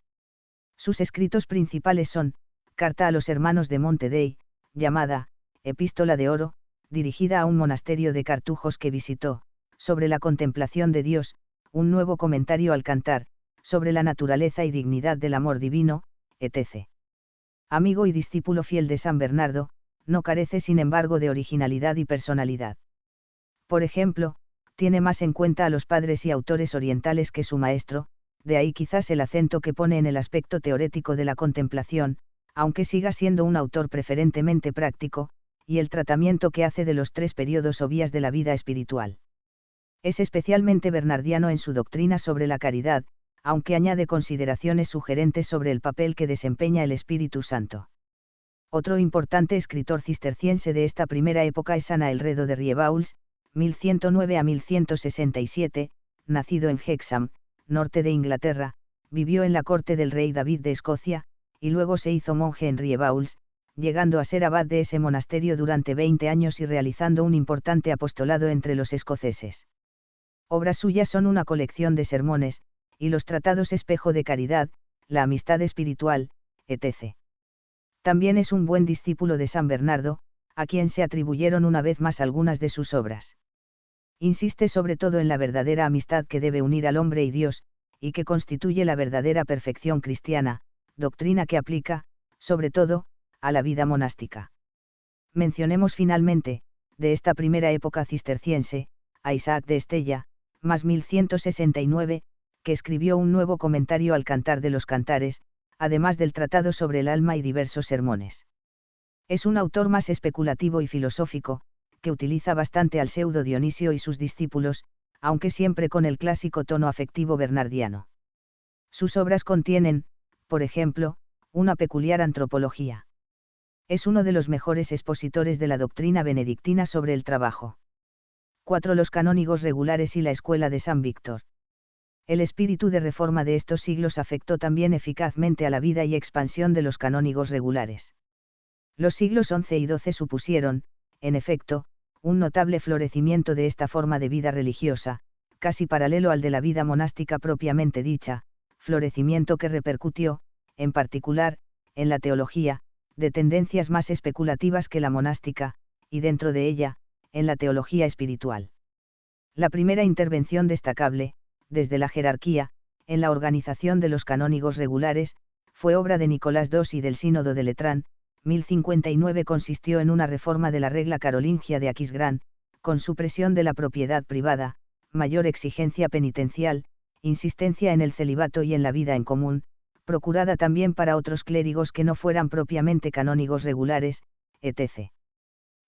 Sus escritos principales son, Carta a los hermanos de Montedey, llamada, Epístola de Oro, dirigida a un monasterio de cartujos que visitó, sobre la contemplación de Dios, un nuevo comentario al Cantar, sobre la naturaleza y dignidad del amor divino, etc. Amigo y discípulo fiel de San Bernardo, no carece sin embargo de originalidad y personalidad. Por ejemplo, tiene más en cuenta a los padres y autores orientales que su maestro, de ahí quizás el acento que pone en el aspecto teorético de la contemplación, aunque siga siendo un autor preferentemente práctico, y el tratamiento que hace de los tres periodos o vías de la vida espiritual. Es especialmente bernardiano en su doctrina sobre la caridad, aunque añade consideraciones sugerentes sobre el papel que desempeña el Espíritu Santo. Otro importante escritor cisterciense de esta primera época es Ana Elredo de Riebauls, 1109 a 1167, nacido en Hexham, norte de Inglaterra, vivió en la corte del rey David de Escocia, y luego se hizo monje en Riebauls, llegando a ser abad de ese monasterio durante 20 años y realizando un importante apostolado entre los escoceses. Obras suyas son una colección de sermones, y los tratados Espejo de Caridad, La Amistad Espiritual, etc. También es un buen discípulo de San Bernardo, a quien se atribuyeron una vez más algunas de sus obras. Insiste sobre todo en la verdadera amistad que debe unir al hombre y Dios, y que constituye la verdadera perfección cristiana, doctrina que aplica, sobre todo, a la vida monástica. Mencionemos finalmente, de esta primera época cisterciense, a Isaac de Estella, más 1169, que escribió un nuevo comentario al Cantar de los Cantares, además del tratado sobre el alma y diversos sermones. Es un autor más especulativo y filosófico, que utiliza bastante al pseudo Dionisio y sus discípulos, aunque siempre con el clásico tono afectivo bernardiano. Sus obras contienen, por ejemplo, una peculiar antropología. Es uno de los mejores expositores de la doctrina benedictina sobre el trabajo. 4. Los canónigos regulares y la escuela de San Víctor. El espíritu de reforma de estos siglos afectó también eficazmente a la vida y expansión de los canónigos regulares. Los siglos XI y XII supusieron, en efecto, un notable florecimiento de esta forma de vida religiosa, casi paralelo al de la vida monástica propiamente dicha, florecimiento que repercutió, en particular, en la teología, de tendencias más especulativas que la monástica, y dentro de ella, en la teología espiritual. La primera intervención destacable, desde la jerarquía, en la organización de los canónigos regulares, fue obra de Nicolás II y del Sínodo de Letrán. 1059 consistió en una reforma de la regla carolingia de Aquisgrán, con supresión de la propiedad privada, mayor exigencia penitencial, insistencia en el celibato y en la vida en común, procurada también para otros clérigos que no fueran propiamente canónigos regulares, etc.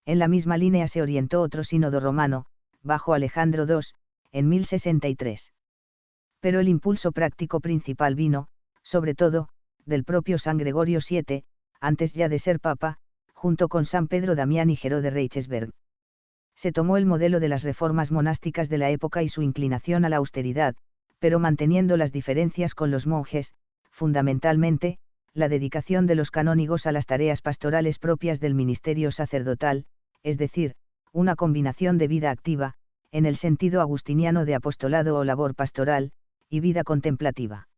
En la misma línea se orientó otro sínodo romano, bajo Alejandro II, en 1063. Pero el impulso práctico principal vino, sobre todo, del propio San Gregorio VII, antes ya de ser papa, junto con San Pedro Damián y Geró de Reichsberg. Se tomó el modelo de las reformas monásticas de la época y su inclinación a la austeridad, pero manteniendo las diferencias con los monjes, fundamentalmente, la dedicación de los canónigos a las tareas pastorales propias del ministerio sacerdotal, es decir, una combinación de vida activa, en el sentido agustiniano de apostolado o labor pastoral, y vida contemplativa.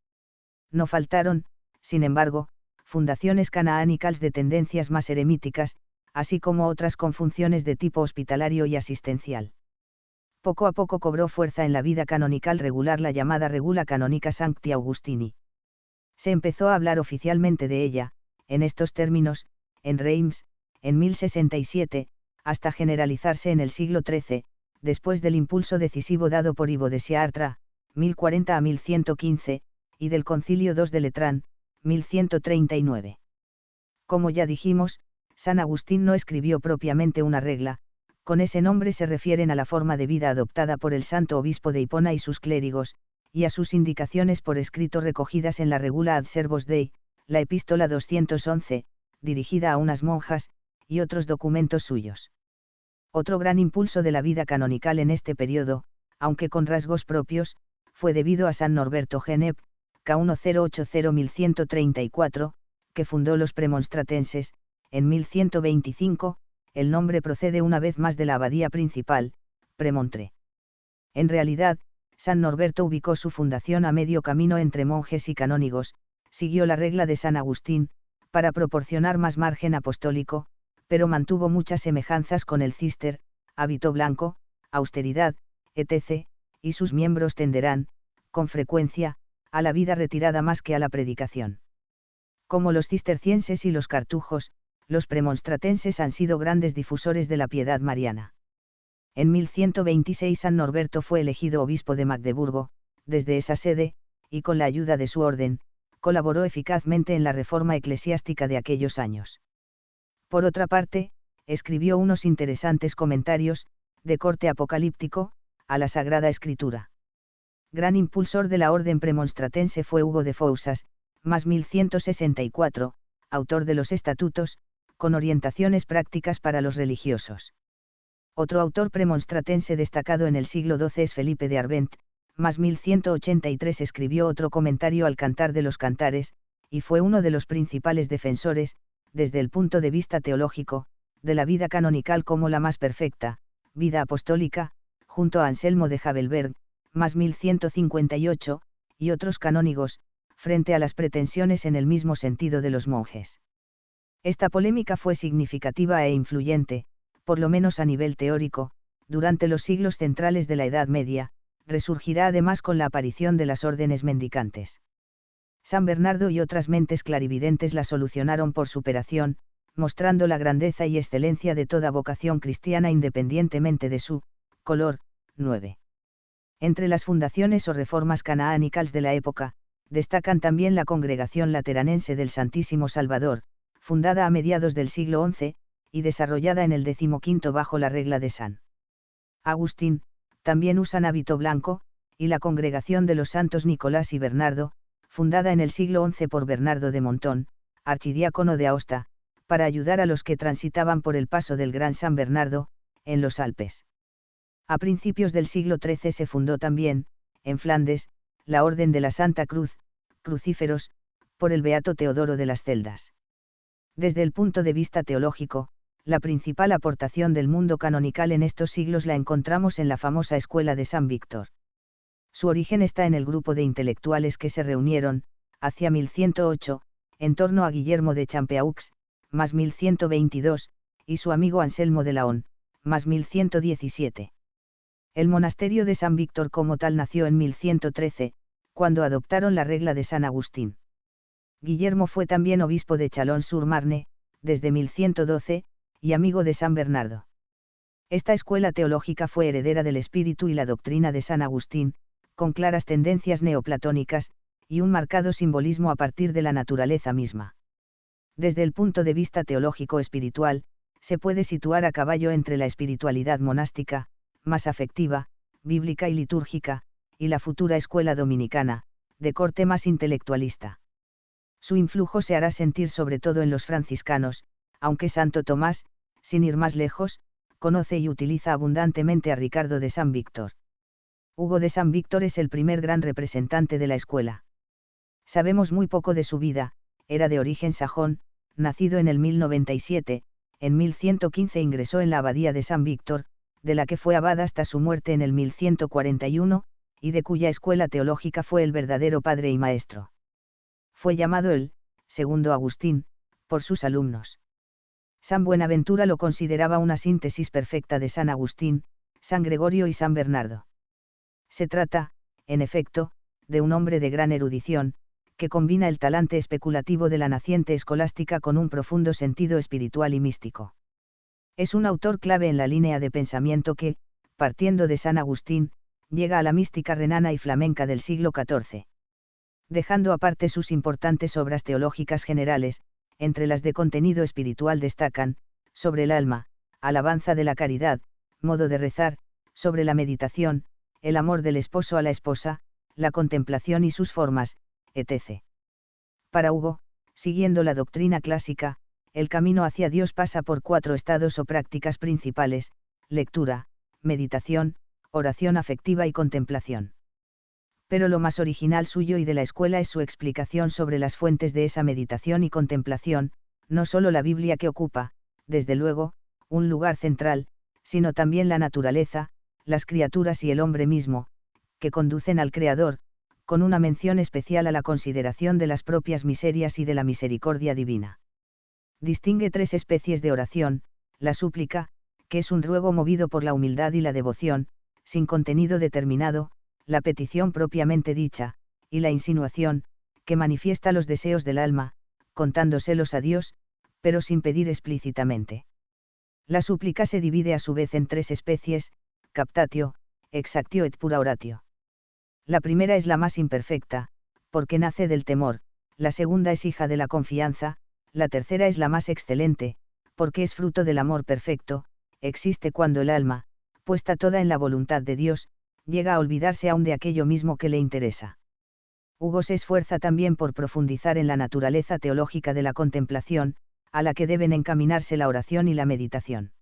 No faltaron, sin embargo, fundaciones canaánicas de tendencias más eremíticas, así como otras con funciones de tipo hospitalario y asistencial. Poco a poco cobró fuerza en la vida canonical regular la llamada Regula Canonica Sancti Augustini. Se empezó a hablar oficialmente de ella, en estos términos, en Reims, en 1067, hasta generalizarse en el siglo XIII, después del impulso decisivo dado por Ivo de Chartres, 1040 a 1115, y del Concilio II de Letrán, 1139. Como ya dijimos, San Agustín no escribió propiamente una regla, con ese nombre se refieren a la forma de vida adoptada por el santo obispo de Hipona y sus clérigos, y a sus indicaciones por escrito recogidas en la Regula ad Servos Dei, la epístola 211, dirigida a unas monjas, y otros documentos suyos. Otro gran impulso de la vida canonical en este periodo, aunque con rasgos propios, fue debido a San Norberto Genep, K1080-1134, que fundó los premonstratenses, en 1125, el nombre procede una vez más de la abadía principal, Premontre. En realidad, San Norberto ubicó su fundación a medio camino entre monjes y canónigos, siguió la regla de San Agustín, para proporcionar más margen apostólico, pero mantuvo muchas semejanzas con el cister, hábito blanco, austeridad, etc., y sus miembros tenderán, con frecuencia, a la vida retirada más que a la predicación. Como los cistercienses y los cartujos, los premonstratenses han sido grandes difusores de la piedad mariana. En 1126 San Norberto fue elegido obispo de Magdeburgo, desde esa sede, y con la ayuda de su orden, colaboró eficazmente en la reforma eclesiástica de aquellos años. Por otra parte, escribió unos interesantes comentarios, de corte apocalíptico, a la Sagrada Escritura. Gran impulsor de la orden premonstratense fue Hugo de Fousas, más 1164, autor de los estatutos, con orientaciones prácticas para los religiosos. Otro autor premonstratense destacado en el siglo XII es Felipe de Arvent, más 1183 escribió otro comentario al Cantar de los Cantares, y fue uno de los principales defensores, desde el punto de vista teológico, de la vida canonical como la más perfecta, vida apostólica, junto a Anselmo de Havelberg, más 1158, y otros canónigos, frente a las pretensiones en el mismo sentido de los monjes. Esta polémica fue significativa e influyente, por lo menos a nivel teórico, durante los siglos centrales de la Edad Media, resurgirá además con la aparición de las órdenes mendicantes. San Bernardo y otras mentes clarividentes la solucionaron por superación, mostrando la grandeza y excelencia de toda vocación cristiana independientemente de su color. 9. Entre las fundaciones o reformas canaánicas de la época, destacan también la Congregación Lateranense del Santísimo Salvador, fundada a mediados del siglo XI, y desarrollada en el XV bajo la regla de San Agustín, también usan hábito blanco, y la Congregación de los Santos Nicolás y Bernardo, fundada en el siglo XI por Bernardo de Montón, archidiácono de Aosta, para ayudar a los que transitaban por el paso del Gran San Bernardo, en los Alpes. A principios del siglo XIII se fundó también, en Flandes, la Orden de la Santa Cruz, crucíferos, por el beato Teodoro de las Celdas. Desde el punto de vista teológico, la principal aportación del mundo canonical en estos siglos la encontramos en la famosa Escuela de San Víctor. Su origen está en el grupo de intelectuales que se reunieron, hacia 1108, en torno a Guillermo de Champeaux, más 1122, y su amigo Anselmo de Laon, más 1117. El monasterio de San Víctor como tal nació en 1113, cuando adoptaron la regla de San Agustín. Guillermo fue también obispo de Chalon-sur-Marne, desde 1112, y amigo de San Bernardo. Esta escuela teológica fue heredera del espíritu y la doctrina de San Agustín, con claras tendencias neoplatónicas, y un marcado simbolismo a partir de la naturaleza misma. Desde el punto de vista teológico-espiritual, se puede situar a caballo entre la espiritualidad monástica, más afectiva, bíblica y litúrgica, y la futura escuela dominicana, de corte más intelectualista. Su influjo se hará sentir sobre todo en los franciscanos, aunque Santo Tomás, sin ir más lejos, conoce y utiliza abundantemente a Ricardo de San Víctor. Hugo de San Víctor es el primer gran representante de la escuela. Sabemos muy poco de su vida, era de origen sajón, nacido en el 1097, en 1115 ingresó en la abadía de San Víctor, de la que fue abad hasta su muerte en el 1141, y de cuya escuela teológica fue el verdadero padre y maestro. Fue llamado el segundo Agustín, por sus alumnos. San Buenaventura lo consideraba una síntesis perfecta de San Agustín, San Gregorio y San Bernardo. Se trata, en efecto, de un hombre de gran erudición, que combina el talante especulativo de la naciente escolástica con un profundo sentido espiritual y místico. Es un autor clave en la línea de pensamiento que, partiendo de San Agustín, llega a la mística renana y flamenca del siglo XIV. Dejando aparte sus importantes obras teológicas generales, entre las de contenido espiritual destacan, sobre el alma, alabanza de la caridad, modo de rezar, sobre la meditación, el amor del esposo a la esposa, la contemplación y sus formas, etc. Para Hugo, siguiendo la doctrina clásica, el camino hacia Dios pasa por 4 estados o prácticas principales: lectura, meditación, oración afectiva y contemplación. Pero lo más original suyo y de la escuela es su explicación sobre las fuentes de esa meditación y contemplación, no solo la Biblia, que ocupa, desde luego, un lugar central, sino también la naturaleza, las criaturas y el hombre mismo, que conducen al Creador, con una mención especial a la consideración de las propias miserias y de la misericordia divina. Distingue 3 especies de oración: la súplica, que es un ruego movido por la humildad y la devoción, sin contenido determinado, la petición propiamente dicha, y la insinuación, que manifiesta los deseos del alma, contándoselos a Dios, pero sin pedir explícitamente. La súplica se divide a su vez en 3 especies: captatio, exactio et pura oratio. La primera es la más imperfecta, porque nace del temor; la segunda es hija de la confianza; la tercera es la más excelente, porque es fruto del amor perfecto, existe cuando el alma, puesta toda en la voluntad de Dios, llega a olvidarse aún de aquello mismo que le interesa. Hugo se esfuerza también por profundizar en la naturaleza teológica de la contemplación, a la que deben encaminarse la oración y la meditación.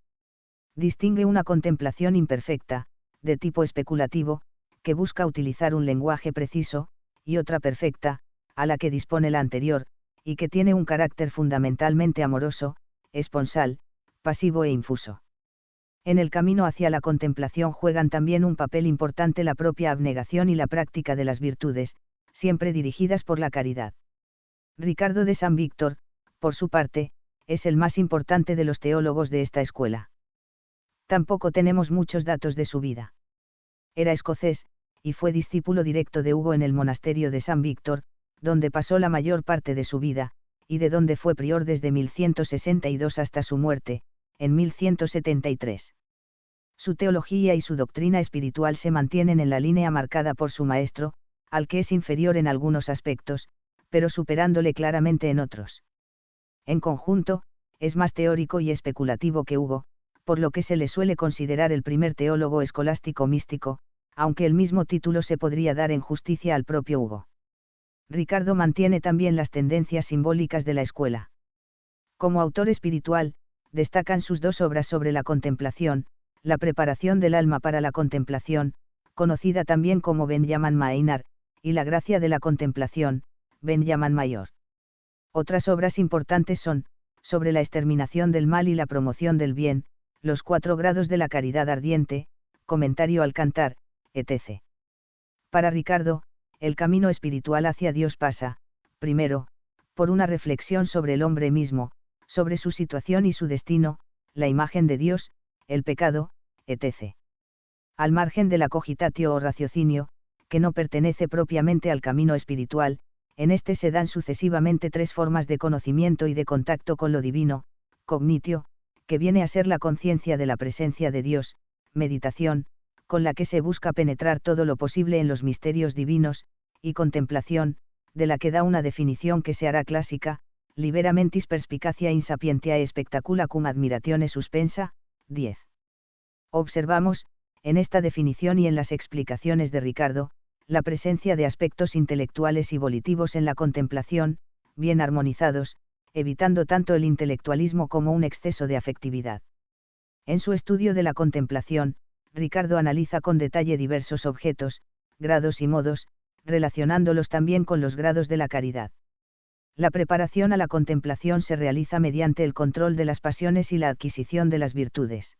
Distingue una contemplación imperfecta, de tipo especulativo, que busca utilizar un lenguaje preciso, y otra perfecta, a la que dispone la anterior, y que tiene un carácter fundamentalmente amoroso, esponsal, pasivo e infuso. En el camino hacia la contemplación juegan también un papel importante la propia abnegación y la práctica de las virtudes, siempre dirigidas por la caridad. Ricardo de San Víctor, por su parte, es el más importante de los teólogos de esta escuela. Tampoco tenemos muchos datos de su vida. Era escocés, y fue discípulo directo de Hugo en el monasterio de San Víctor, donde pasó la mayor parte de su vida, y de donde fue prior desde 1162 hasta su muerte, en 1173. Su teología y su doctrina espiritual se mantienen en la línea marcada por su maestro, al que es inferior en algunos aspectos, pero superándole claramente en otros. En conjunto, es más teórico y especulativo que Hugo, por lo que se le suele considerar el primer teólogo escolástico místico, aunque el mismo título se podría dar en justicia al propio Hugo. Ricardo mantiene también las tendencias simbólicas de la escuela. Como autor espiritual, destacan sus dos obras sobre la contemplación, La preparación del alma para la contemplación, conocida también como Benjamin Maynard, y La gracia de la contemplación, Benjamin Mayor. Otras obras importantes son, sobre la exterminación del mal y la promoción del bien, Los 4 grados de la caridad ardiente, Comentario al Cantar, etc. Para Ricardo, el camino espiritual hacia Dios pasa, primero, por una reflexión sobre el hombre mismo, sobre su situación y su destino, la imagen de Dios, el pecado, etc. Al margen de la cogitatio o raciocinio, que no pertenece propiamente al camino espiritual, en este se dan sucesivamente 3 formas de conocimiento y de contacto con lo divino: cognitio, que viene a ser la conciencia de la presencia de Dios; meditación, con la que se busca penetrar todo lo posible en los misterios divinos; y contemplación, de la que da una definición que se hará clásica: libera mentis perspicacia insapientiae spectacula cum admiratione suspensa, 10. Observamos, en esta definición y en las explicaciones de Ricardo, la presencia de aspectos intelectuales y volitivos en la contemplación, bien armonizados, evitando tanto el intelectualismo como un exceso de afectividad. En su estudio de la contemplación, Ricardo analiza con detalle diversos objetos, grados y modos, relacionándolos también con los grados de la caridad. La preparación a la contemplación se realiza mediante el control de las pasiones y la adquisición de las virtudes.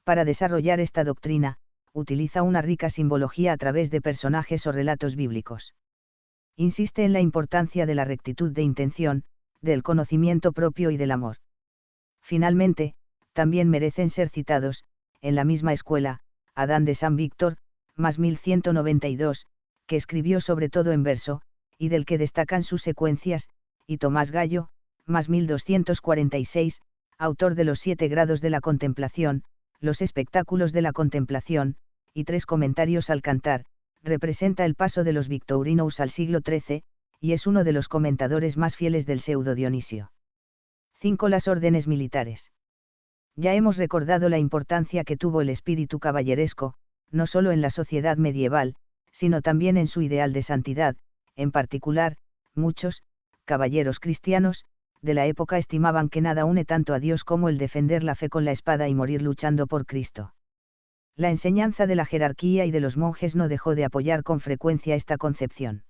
Para desarrollar esta doctrina, utiliza una rica simbología a través de personajes o relatos bíblicos. Insiste en la importancia de la rectitud de intención, del conocimiento propio y del amor. Finalmente, también merecen ser citados, en la misma escuela, Adán de San Víctor, más 1192, que escribió sobre todo en verso, y del que destacan sus secuencias, y Tomás Gallo, más 1246, autor de los 7 grados de la contemplación, los espectáculos de la contemplación, y 3 comentarios al Cantar, representa el paso de los Victorinus al siglo XIII, y es uno de los comentadores más fieles del pseudo Dionisio. 5. Las órdenes militares. Ya hemos recordado la importancia que tuvo el espíritu caballeresco, no solo en la sociedad medieval, sino también en su ideal de santidad. En particular, muchos caballeros cristianos de la época estimaban que nada une tanto a Dios como el defender la fe con la espada y morir luchando por Cristo. La enseñanza de la jerarquía y de los monjes no dejó de apoyar con frecuencia esta concepción.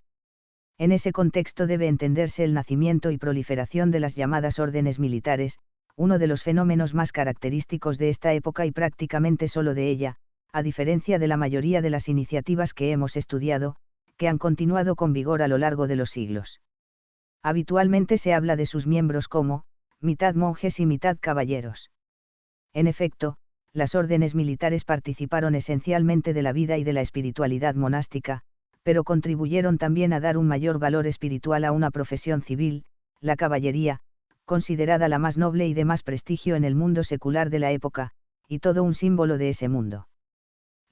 En ese contexto debe entenderse el nacimiento y proliferación de las llamadas órdenes militares, uno de los fenómenos más característicos de esta época y prácticamente solo de ella, a diferencia de la mayoría de las iniciativas que hemos estudiado, que han continuado con vigor a lo largo de los siglos. Habitualmente se habla de sus miembros como, mitad monjes y mitad caballeros. En efecto, las órdenes militares participaron esencialmente de la vida y de la espiritualidad monástica, pero contribuyeron también a dar un mayor valor espiritual a una profesión civil, la caballería, considerada la más noble y de más prestigio en el mundo secular de la época, y todo un símbolo de ese mundo.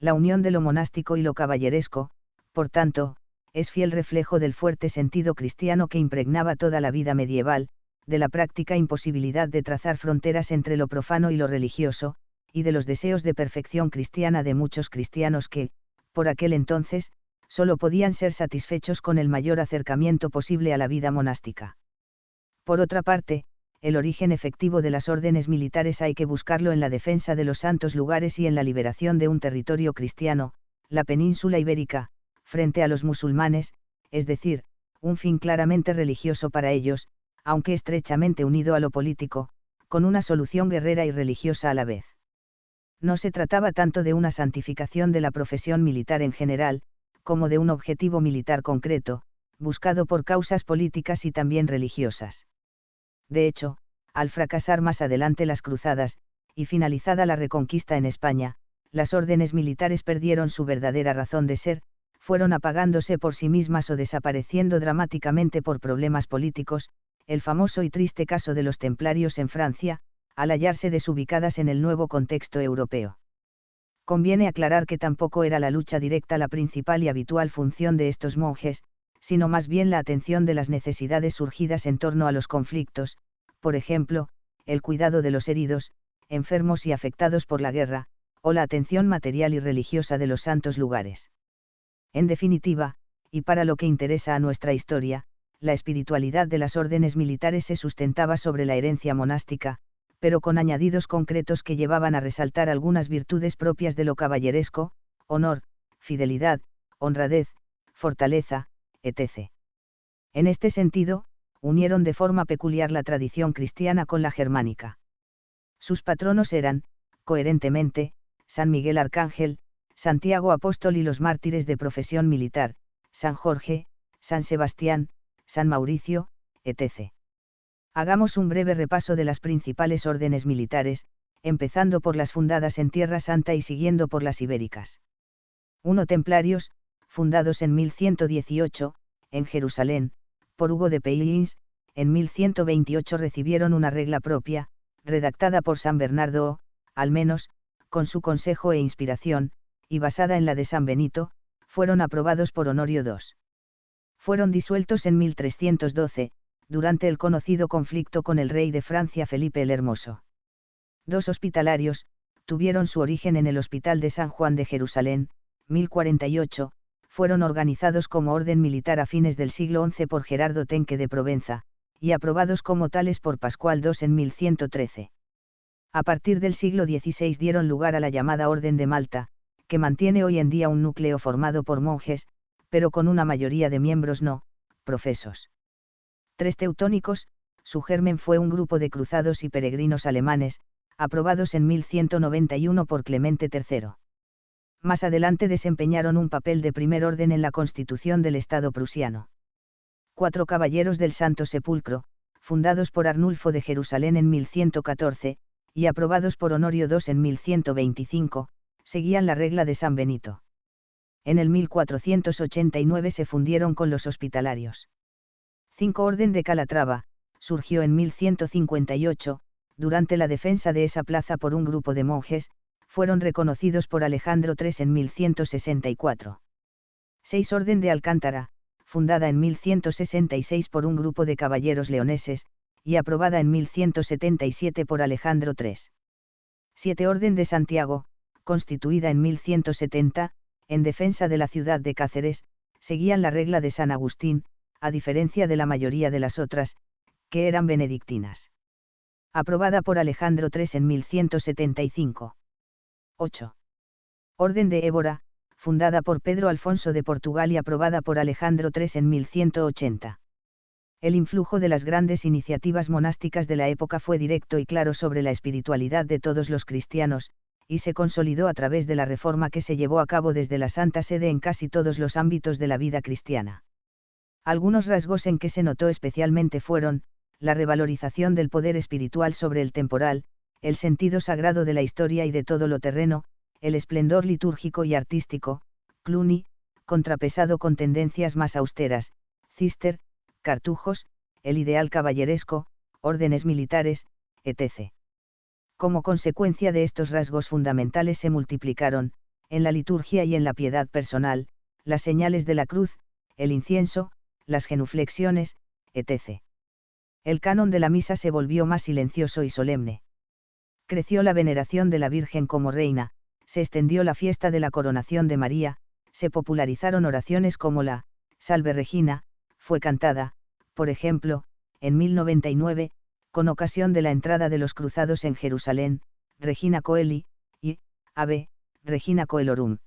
La unión de lo monástico y lo caballeresco, por tanto, es fiel reflejo del fuerte sentido cristiano que impregnaba toda la vida medieval, de la práctica imposibilidad de trazar fronteras entre lo profano y lo religioso, y de los deseos de perfección cristiana de muchos cristianos que, por aquel entonces, solo podían ser satisfechos con el mayor acercamiento posible a la vida monástica. Por otra parte, el origen efectivo de las órdenes militares hay que buscarlo en la defensa de los santos lugares y en la liberación de un territorio cristiano, la península ibérica, frente a los musulmanes, es decir, un fin claramente religioso para ellos, aunque estrechamente unido a lo político, con una solución guerrera y religiosa a la vez. No se trataba tanto de una santificación de la profesión militar en general, como de un objetivo militar concreto, buscado por causas políticas y también religiosas. De hecho, al fracasar más adelante las cruzadas, y finalizada la reconquista en España, las órdenes militares perdieron su verdadera razón de ser, fueron apagándose por sí mismas o desapareciendo dramáticamente por problemas políticos, el famoso y triste caso de los templarios en Francia, al hallarse desubicadas en el nuevo contexto europeo. Conviene aclarar que tampoco era la lucha directa la principal y habitual función de estos monjes, sino más bien la atención de las necesidades surgidas en torno a los conflictos, por ejemplo, el cuidado de los heridos, enfermos y afectados por la guerra, o la atención material y religiosa de los santos lugares. En definitiva, y para lo que interesa a nuestra historia, la espiritualidad de las órdenes militares se sustentaba sobre la herencia monástica, pero con añadidos concretos que llevaban a resaltar algunas virtudes propias de lo caballeresco, honor, fidelidad, honradez, fortaleza, etc. En este sentido, unieron de forma peculiar la tradición cristiana con la germánica. Sus patronos eran, coherentemente, San Miguel Arcángel, Santiago Apóstol y los mártires de profesión militar, San Jorge, San Sebastián, San Mauricio, etc. Hagamos un breve repaso de las principales órdenes militares, empezando por las fundadas en Tierra Santa y siguiendo por las ibéricas. 1. Templarios, fundados en 1118, en Jerusalén, por Hugo de Pellins, en 1128 recibieron una regla propia, redactada por San Bernardo o, al menos, con su consejo e inspiración, y basada en la de San Benito, fueron aprobados por Honorio II. Fueron disueltos en 1312, durante el conocido conflicto con el rey de Francia Felipe el Hermoso. 2. Hospitalarios, tuvieron su origen en el Hospital de San Juan de Jerusalén, 1048, fueron organizados como orden militar a fines del siglo XI por Gerardo Tenque de Provenza, y aprobados como tales por Pascual II en 1113. A partir del siglo XVI dieron lugar a la llamada Orden de Malta, que mantiene hoy en día un núcleo formado por monjes, pero con una mayoría de miembros no profesos. 3. Teutónicos, su germen fue un grupo de cruzados y peregrinos alemanes, aprobados en 1191 por Clemente III. Más adelante desempeñaron un papel de primer orden en la constitución del Estado prusiano. 4. Caballeros del Santo Sepulcro, fundados por Arnulfo de Jerusalén en 1114, y aprobados por Honorio II en 1125, seguían la regla de San Benito. En el 1489 se fundieron con los hospitalarios. 5. Orden de Calatrava, surgió en 1158, durante la defensa de esa plaza por un grupo de monjes, fueron reconocidos por Alejandro III en 1164. 6. Orden de Alcántara, fundada en 1166 por un grupo de caballeros leoneses, y aprobada en 1177 por Alejandro III. 7. Orden de Santiago, constituida en 1170, en defensa de la ciudad de Cáceres, seguían la regla de San Agustín, a diferencia de la mayoría de las otras, que eran benedictinas. Aprobada por Alejandro III en 1175. 8. Orden de Évora, fundada por Pedro Alfonso de Portugal y aprobada por Alejandro III en 1180. El influjo de las grandes iniciativas monásticas de la época fue directo y claro sobre la espiritualidad de todos los cristianos, y se consolidó a través de la reforma que se llevó a cabo desde la Santa Sede en casi todos los ámbitos de la vida cristiana. Algunos rasgos en que se notó especialmente fueron, la revalorización del poder espiritual sobre el temporal, el sentido sagrado de la historia y de todo lo terreno, el esplendor litúrgico y artístico, Cluny, contrapesado con tendencias más austeras, Cister, cartujos, el ideal caballeresco, órdenes militares, etc. Como consecuencia de estos rasgos fundamentales se multiplicaron, en la liturgia y en la piedad personal, las señales de la cruz, el incienso, las genuflexiones, etc. El canon de la misa se volvió más silencioso y solemne. Creció la veneración de la Virgen como reina, se extendió la fiesta de la coronación de María, se popularizaron oraciones como la Salve Regina, fue cantada, por ejemplo, en 1099, con ocasión de la entrada de los cruzados en Jerusalén, Regina Coeli, y, Ave, Regina Coelorum.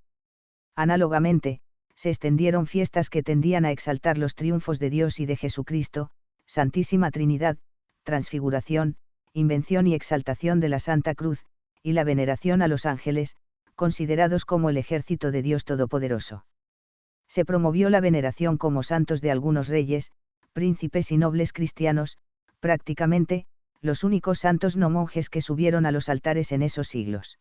Análogamente, se extendieron fiestas que tendían a exaltar los triunfos de Dios y de Jesucristo, Santísima Trinidad, Transfiguración, Invención y exaltación de la Santa Cruz, y la veneración a los ángeles, considerados como el ejército de Dios Todopoderoso. Se promovió la veneración como santos de algunos reyes, príncipes y nobles cristianos, prácticamente, los únicos santos no monjes que subieron a los altares en esos siglos.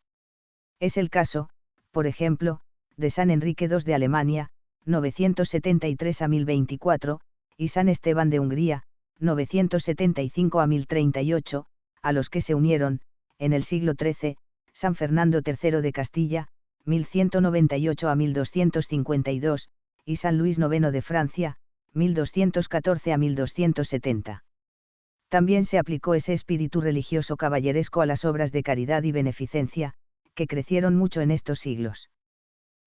Es el caso, por ejemplo, de San Enrique II de Alemania, 973 a 1024, y San Esteban de Hungría, 975 a 1038, a los que se unieron, en el siglo XIII, San Fernando III de Castilla, 1198 a 1252, y San Luis IX de Francia, 1214 a 1270. También se aplicó ese espíritu religioso caballeresco a las obras de caridad y beneficencia, que crecieron mucho en estos siglos.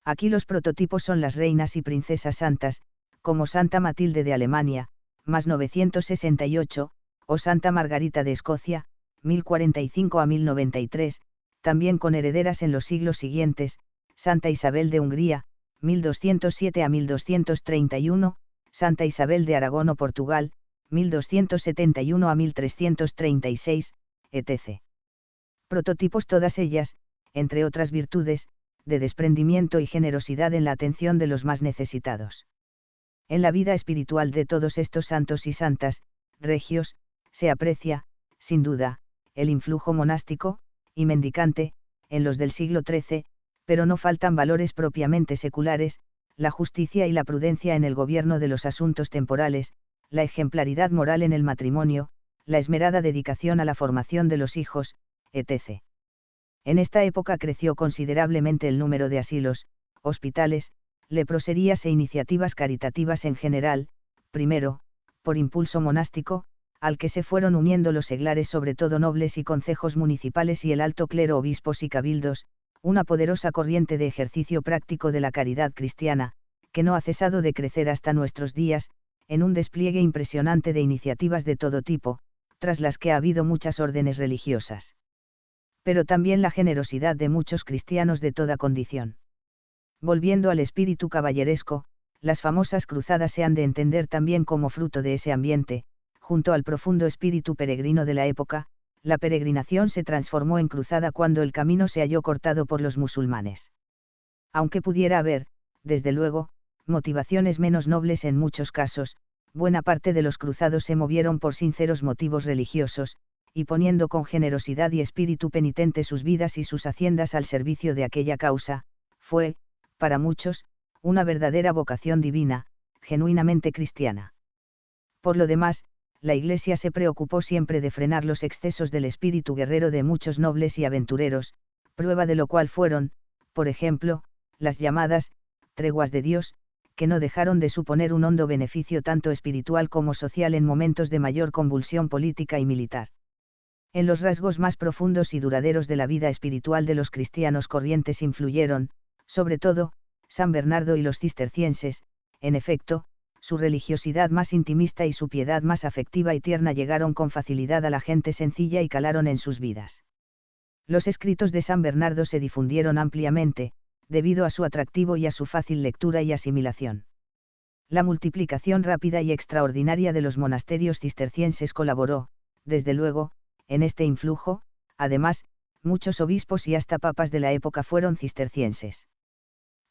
Aquí los prototipos son las reinas y princesas santas, como Santa Matilde de Alemania, más 968, o Santa Margarita de Escocia, 1045 a 1093, también con herederas en los siglos siguientes, Santa Isabel de Hungría, 1207 a 1231, Santa Isabel de Aragón o Portugal, 1271 a 1336, etc. Prototipos todas ellas, entre otras virtudes, de desprendimiento y generosidad en la atención de los más necesitados. En la vida espiritual de todos estos santos y santas, regios, se aprecia, sin duda, el influjo monástico, y mendicante, en los del siglo XIII, pero no faltan valores propiamente seculares, la justicia y la prudencia en el gobierno de los asuntos temporales, la ejemplaridad moral en el matrimonio, la esmerada dedicación a la formación de los hijos, etc. En esta época creció considerablemente el número de asilos, hospitales, leproserías e iniciativas caritativas en general, primero, por impulso monástico, al que se fueron uniendo los seglares sobre todo nobles y concejos municipales y el alto clero obispos y cabildos, una poderosa corriente de ejercicio práctico de la caridad cristiana, que no ha cesado de crecer hasta nuestros días, en un despliegue impresionante de iniciativas de todo tipo, tras las que ha habido muchas órdenes religiosas. Pero también la generosidad de muchos cristianos de toda condición. Volviendo al espíritu caballeresco, las famosas cruzadas se han de entender también como fruto de ese ambiente, junto al profundo espíritu peregrino de la época. La peregrinación se transformó en cruzada cuando el camino se halló cortado por los musulmanes. Aunque pudiera haber, desde luego, motivaciones menos nobles en muchos casos, buena parte de los cruzados se movieron por sinceros motivos religiosos, y poniendo con generosidad y espíritu penitente sus vidas y sus haciendas al servicio de aquella causa, fue, para muchos, una verdadera vocación divina, genuinamente cristiana. Por lo demás, la Iglesia se preocupó siempre de frenar los excesos del espíritu guerrero de muchos nobles y aventureros, prueba de lo cual fueron, por ejemplo, las llamadas treguas de Dios, que no dejaron de suponer un hondo beneficio tanto espiritual como social en momentos de mayor convulsión política y militar. En los rasgos más profundos y duraderos de la vida espiritual de los cristianos corrientes influyeron, sobre todo, San Bernardo y los cistercienses. En efecto, su religiosidad más intimista y su piedad más afectiva y tierna llegaron con facilidad a la gente sencilla y calaron en sus vidas. Los escritos de San Bernardo se difundieron ampliamente, debido a su atractivo y a su fácil lectura y asimilación. La multiplicación rápida y extraordinaria de los monasterios cistercienses colaboró, desde luego, en este influjo. Además, muchos obispos y hasta papas de la época fueron cistercienses.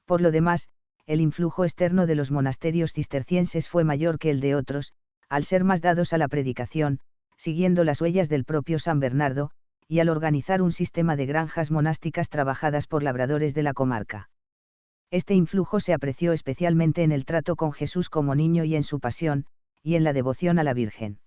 Por lo demás, el influjo externo de los monasterios cistercienses fue mayor que el de otros, al ser más dados a la predicación, siguiendo las huellas del propio San Bernardo, y al organizar un sistema de granjas monásticas trabajadas por labradores de la comarca. Este influjo se apreció especialmente en el trato con Jesús como niño y en su pasión, y en la devoción a la Virgen.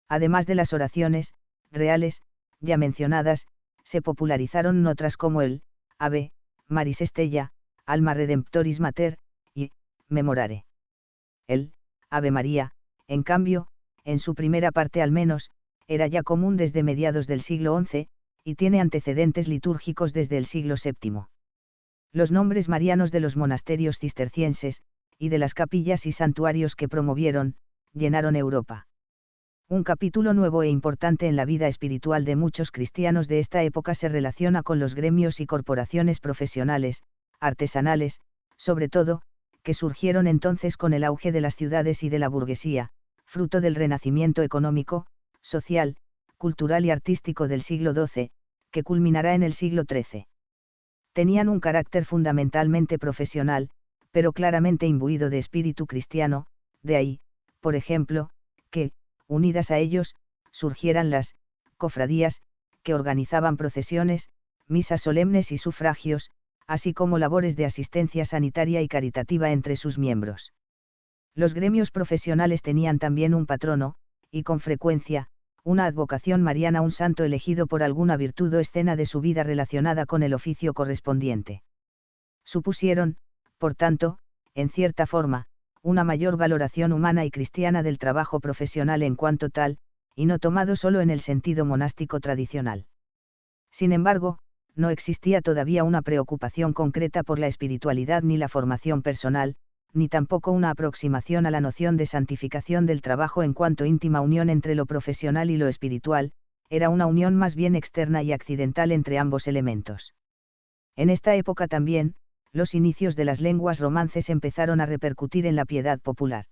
Además de las oraciones reales, ya mencionadas, se popularizaron otras como el Ave Maris Stella, Alma Redemptoris Mater, y Memorare. El Ave María, en cambio, en su primera parte al menos, era ya común desde mediados del siglo XI, y tiene antecedentes litúrgicos desde el siglo VII. Los nombres marianos de los monasterios cistercienses, y de las capillas y santuarios que promovieron, llenaron Europa. Un capítulo nuevo e importante en la vida espiritual de muchos cristianos de esta época se relaciona con los gremios y corporaciones profesionales, artesanales, sobre todo, que surgieron entonces con el auge de las ciudades y de la burguesía, fruto del renacimiento económico, social, cultural y artístico del siglo XII, que culminará en el siglo XIII. Tenían un carácter fundamentalmente profesional, pero claramente imbuido de espíritu cristiano, de ahí, por ejemplo, que, unidas a ellos, surgieran las cofradías, que organizaban procesiones, misas solemnes y sufragios, así como labores de asistencia sanitaria y caritativa entre sus miembros. Los gremios profesionales tenían también un patrono, y con frecuencia, una advocación mariana, un santo elegido por alguna virtud o escena de su vida relacionada con el oficio correspondiente. Supusieron, por tanto, en cierta forma, una mayor valoración humana y cristiana del trabajo profesional en cuanto tal, y no tomado solo en el sentido monástico tradicional. Sin embargo, no existía todavía una preocupación concreta por la espiritualidad ni la formación personal, ni tampoco una aproximación a la noción de santificación del trabajo en cuanto íntima unión entre lo profesional y lo espiritual, era una unión más bien externa y accidental entre ambos elementos. En esta época también, los inicios de las lenguas romances empezaron a repercutir en la piedad popular.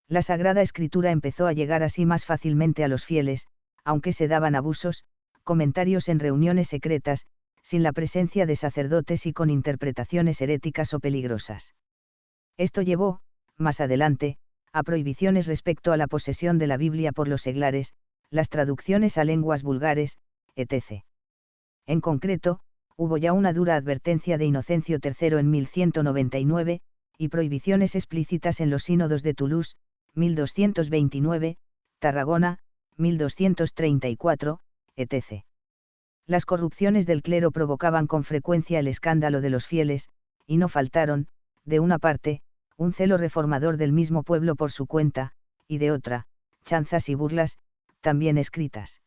La Sagrada Escritura empezó a llegar así más fácilmente a los fieles, aunque se daban abusos, comentarios en reuniones secretas, sin la presencia de sacerdotes y con interpretaciones heréticas o peligrosas. Esto llevó, más adelante, a prohibiciones respecto a la posesión de la Biblia por los seglares, las traducciones a lenguas vulgares, etc. En concreto, hubo ya una dura advertencia de Inocencio III en 1199, y prohibiciones explícitas en los sínodos de Toulouse, 1229, Tarragona, 1234, etc. Las corrupciones del clero provocaban con frecuencia el escándalo de los fieles, y no faltaron, de una parte, un celo reformador del mismo pueblo por su cuenta, y de otra, chanzas y burlas, también escritas.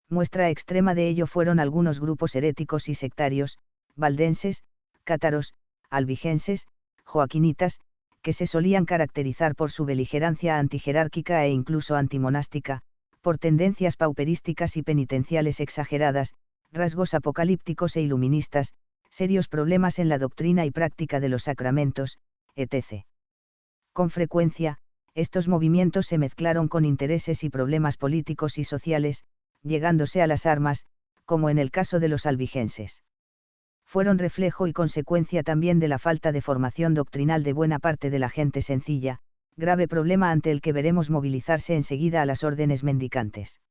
Muestra extrema de ello fueron algunos grupos heréticos y sectarios, valdenses, cátaros, albigenses, joaquinitas, que se solían caracterizar por su beligerancia antijerárquica e incluso antimonástica, por tendencias pauperísticas y penitenciales exageradas, rasgos apocalípticos e iluministas, serios problemas en la doctrina y práctica de los sacramentos, etc. Con frecuencia, estos movimientos se mezclaron con intereses y problemas políticos y sociales, llegándose a las armas, como en el caso de los albigenses. Fueron reflejo y consecuencia también de la falta de formación doctrinal de buena parte de la gente sencilla, grave problema ante el que veremos movilizarse enseguida a las órdenes mendicantes.